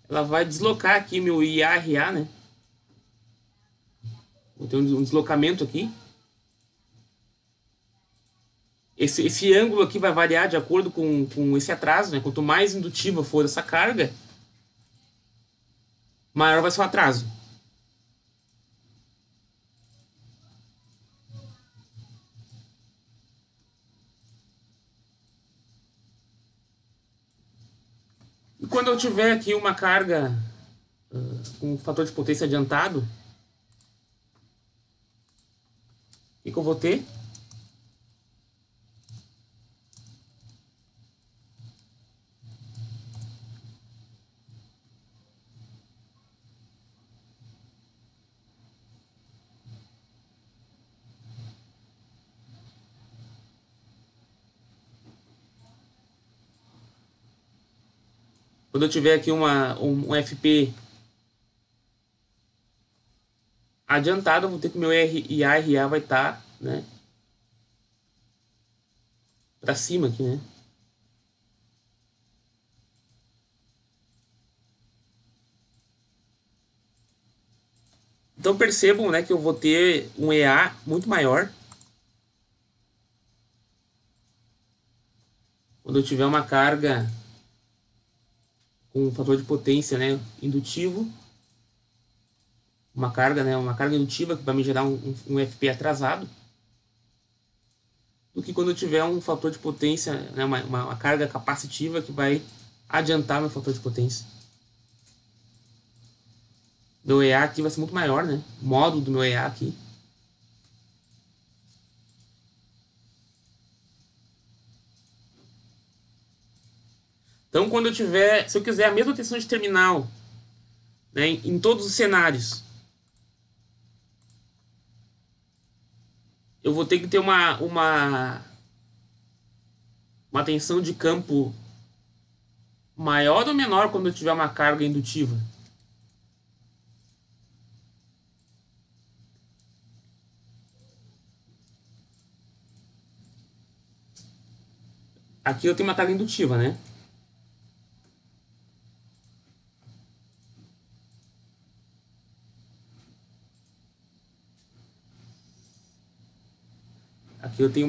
ela vai deslocar aqui meu IARA, né? Vou ter um deslocamento aqui. Esse ângulo aqui vai variar de acordo com esse atraso, né? Quanto mais indutiva for essa carga, maior vai ser o atraso. E quando eu tiver aqui uma carga com um fator de potência adiantado, o que eu vou ter? Quando eu tiver aqui um FP adiantado, eu vou ter que o meu IARA vai estar, né, para cima aqui, né? Então percebam, né, que eu vou ter um EA muito maior quando eu tiver uma carga com um fator de potência, né, indutivo, uma carga indutiva que vai me gerar um FP atrasado, do que quando eu tiver um fator de potência, né, uma carga capacitiva que vai adiantar meu fator de potência. Meu EA aqui vai ser muito maior, né? O módulo do meu EA aqui. Então, se eu quiser a mesma tensão de terminal, né, em todos os cenários, eu vou ter que ter uma tensão de campo maior ou menor quando eu tiver uma carga indutiva? Aqui eu tenho uma carga indutiva, né? Aqui eu tenho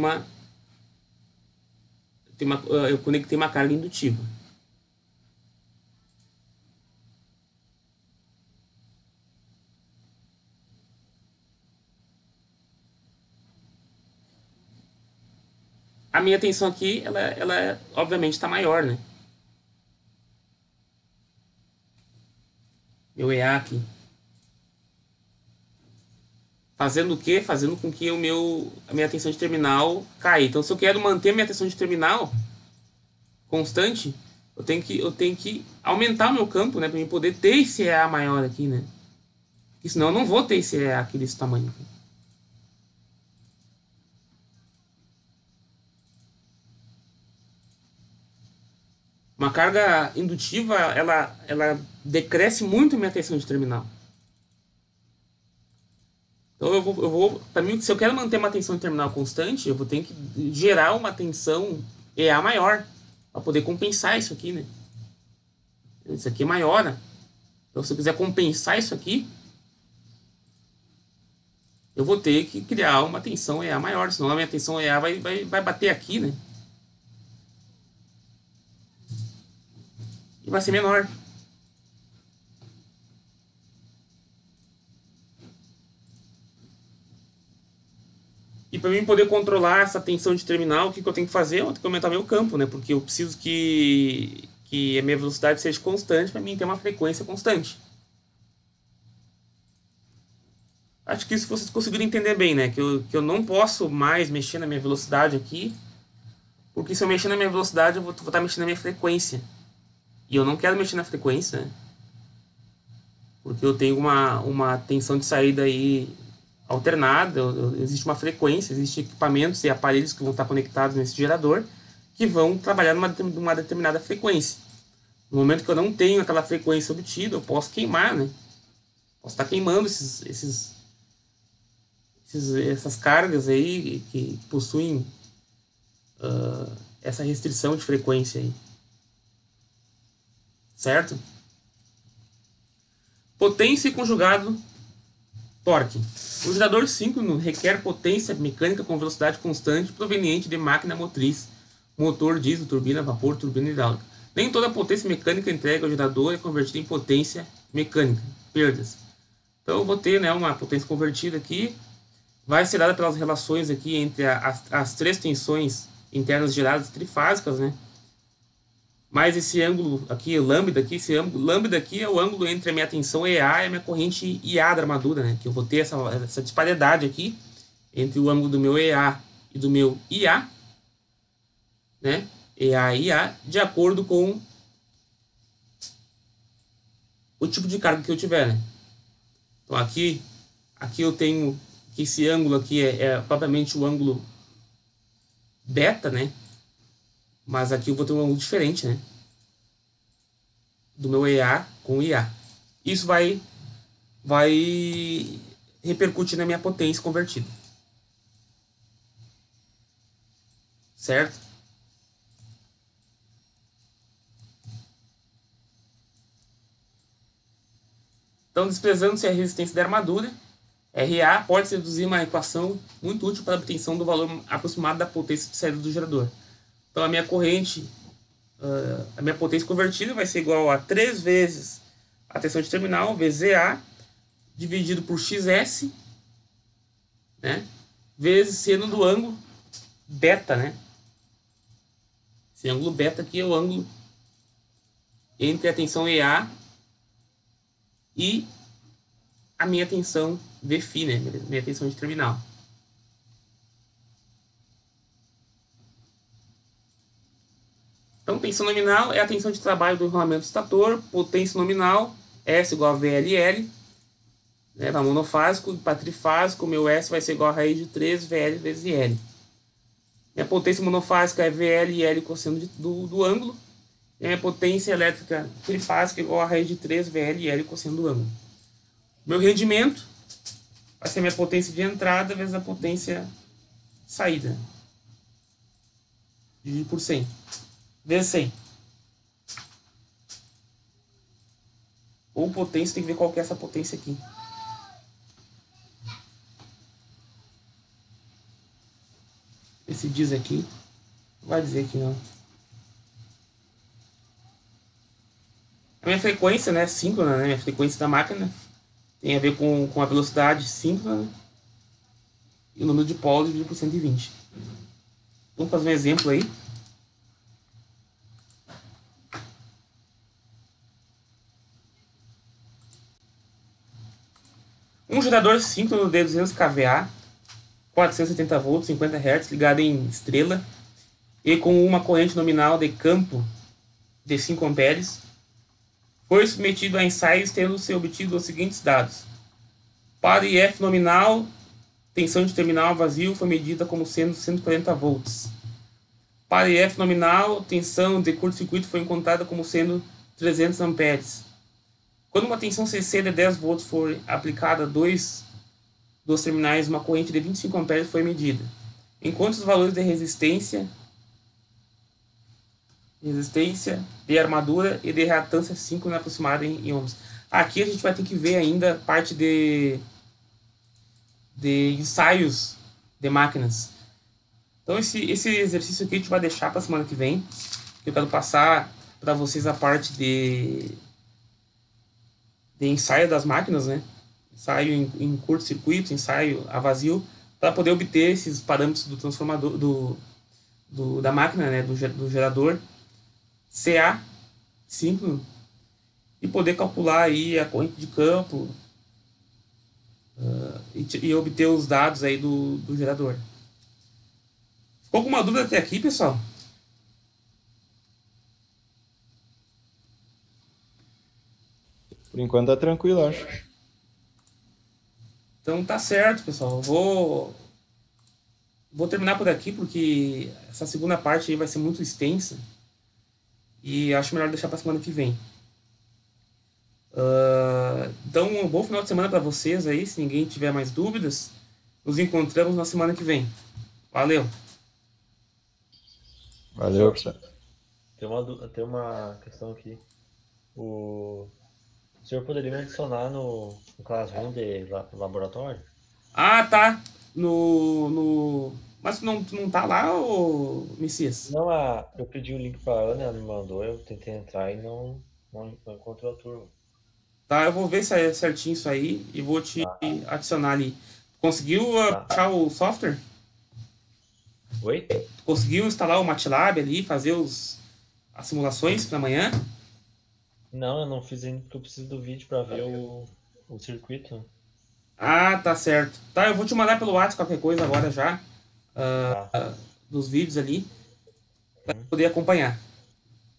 eu conectei uma carga indutiva. A minha tensão aqui, ela obviamente está maior, né? Meu EA aqui. Fazendo o quê? Fazendo com que a minha tensão de terminal caia. Então, se eu quero manter a minha tensão de terminal constante, eu tenho que aumentar o meu campo, né? Para eu poder ter esse EA maior aqui, né? Porque senão eu não vou ter esse EA aqui desse tamanho aqui. Uma carga indutiva, ela decresce muito a minha tensão de terminal. Então para mim, se eu quero manter uma tensão de terminal constante, eu vou ter que gerar uma tensão EA maior para poder compensar isso aqui, né? Isso aqui é maior, né? Então, se eu quiser compensar isso aqui, eu vou ter que criar uma tensão EA maior, senão a minha tensão EA vai bater aqui, né? E vai ser menor. E para mim poder controlar essa tensão de terminal, o que eu tenho que fazer? Eu tenho que aumentar meu campo, né? Porque eu preciso que a minha velocidade seja constante para mim ter uma frequência constante. Acho que isso vocês conseguiram entender bem, né? Que eu não posso mais mexer na minha velocidade aqui, porque se eu mexer na minha velocidade, eu vou estar mexendo na minha frequência. E eu não quero mexer na frequência, né? Porque eu tenho uma tensão de saída aí alternada, existe uma frequência, existem equipamentos e aparelhos que vão estar conectados nesse gerador que vão trabalhar numa determinada frequência. No momento que eu não tenho aquela frequência obtida, eu posso queimar, né? Posso estar queimando essas cargas aí que possuem essa restrição de frequência aí. Certo? Potência e conjugado torque. O gerador síncrono requer potência mecânica com velocidade constante proveniente de máquina motriz, motor diesel, turbina, vapor, turbina hidráulica. Nem toda a potência mecânica entregue ao gerador é convertida em potência mecânica, perdas. Então eu vou ter, né, uma potência convertida aqui, vai ser dada pelas relações aqui entre as três tensões internas geradas trifásicas, né? Mais esse ângulo aqui, lambda aqui, lambda aqui é o ângulo entre a minha tensão EA e a minha corrente IA da armadura, né? Que eu vou ter essa disparidade aqui entre o ângulo do meu EA e do meu IA, né? EA e IA, de acordo com o tipo de carga que eu tiver, né? Então aqui eu tenho que esse ângulo aqui é propriamente o ângulo beta, né? Mas aqui eu vou ter um ângulo diferente, né? Do meu EA com o IA. Isso vai repercutir na minha potência convertida. Certo? Então, desprezando-se a resistência da armadura, RA pode-se reduzir uma equação muito útil para a obtenção do valor aproximado da potência de saída do gerador. Então, a minha corrente, a minha potência convertida vai ser igual a 3 vezes a tensão de terminal, vezes EA, dividido por XS, né? Vezes seno do ângulo beta, né? Esse ângulo beta aqui é o ângulo entre a tensão EA e a minha tensão VFI, né? Minha tensão de terminal. Então, tensão nominal é a tensão de trabalho do enrolamento estator, potência nominal, S igual a VLL, né, para monofásico, para trifásico, meu S vai ser igual a raiz de 3 VL vezes L. Minha potência monofásica é VL e L cosseno do ângulo, e a minha potência elétrica trifásica é igual a raiz de 3 VL e L cosseno do ângulo. Meu rendimento vai ser a minha potência de entrada vezes a potência de saída. Dividido por 100. Vezes 100. Ou potência, tem que ver qual que é essa potência aqui. Esse diz aqui. Vai dizer que não. A minha frequência, né, síncrona, né, a frequência da máquina tem a ver com a velocidade síncrona e o número de polos dividido por 120. Vamos fazer um exemplo aí. Um gerador síncrono de 200 kVA, 470 volts, 50 Hz, ligado em estrela e com uma corrente nominal de campo de 5 amperes, foi submetido a ensaios tendo se obtido os seguintes dados. Para IF nominal, tensão de terminal vazio foi medida como sendo 140 volts. Para IF nominal, tensão de curto-circuito foi encontrada como sendo 300 amperes. Quando uma tensão CC de 10 volts for aplicada a dois dos terminais, uma corrente de 25 amperes foi medida. Enquanto os valores de resistência de armadura e de reatância síncrona aproximada em ohms. Aqui a gente vai ter que ver ainda parte de ensaios de máquinas. Então esse exercício aqui a gente vai deixar para a semana que vem. Eu quero passar para vocês a parte de ensaio das máquinas, né? Ensaio em curto-circuito, ensaio a vazio, para poder obter esses parâmetros do transformador, da máquina, né? do gerador, CA síncrono, e poder calcular aí a corrente de campo e obter os dados aí do gerador. Ficou alguma dúvida até aqui, pessoal?
Por enquanto tá tranquilo, acho.
Então tá certo, pessoal. Eu vou terminar por aqui porque essa segunda parte aí vai ser muito extensa e acho melhor deixar para semana que vem. Então, um bom final de semana para vocês aí. Se ninguém tiver mais dúvidas, nos encontramos na semana que vem. Valeu!
Valeu, professor.
Tem uma questão aqui. O senhor poderia me adicionar no Classroom de laboratório?
Ah, tá. Mas tu não tá lá, ô Messias?
Não, eu pedi o link pra Ana, ela me mandou, eu tentei entrar e não encontrou a turma.
Tá, eu vou ver se é certinho isso aí e vou te adicionar ali. Conseguiu achar o software?
Oi?
Conseguiu instalar o MATLAB ali, fazer as simulações para amanhã?
Não, eu não fiz ainda porque eu preciso do vídeo pra ver o circuito.
Ah, tá certo. Tá, eu vou te mandar pelo WhatsApp qualquer coisa agora já,
Tá.
dos vídeos ali, para poder acompanhar.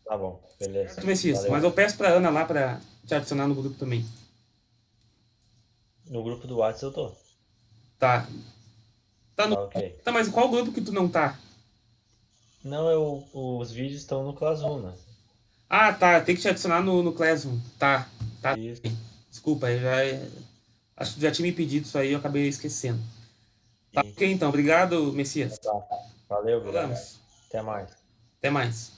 Tá bom, beleza.
Certo, Messias?
Valeu.
Mas eu peço pra Ana lá para te adicionar no grupo também.
No grupo do WhatsApp eu tô.
Tá. Tá,
Tá, ok.
tá, mas qual grupo que tu não tá?
Não, os vídeos estão no Classroom, né?
Ah, tá. Tem que te adicionar no Classroom. Tá.
Isso.
Desculpa, acho que já tinha me pedido isso aí, eu acabei esquecendo. Tá,
Isso.
ok, então. Obrigado, Messias.
Tá. Valeu, Guilherme.
Falamos.
Até mais.
Até mais.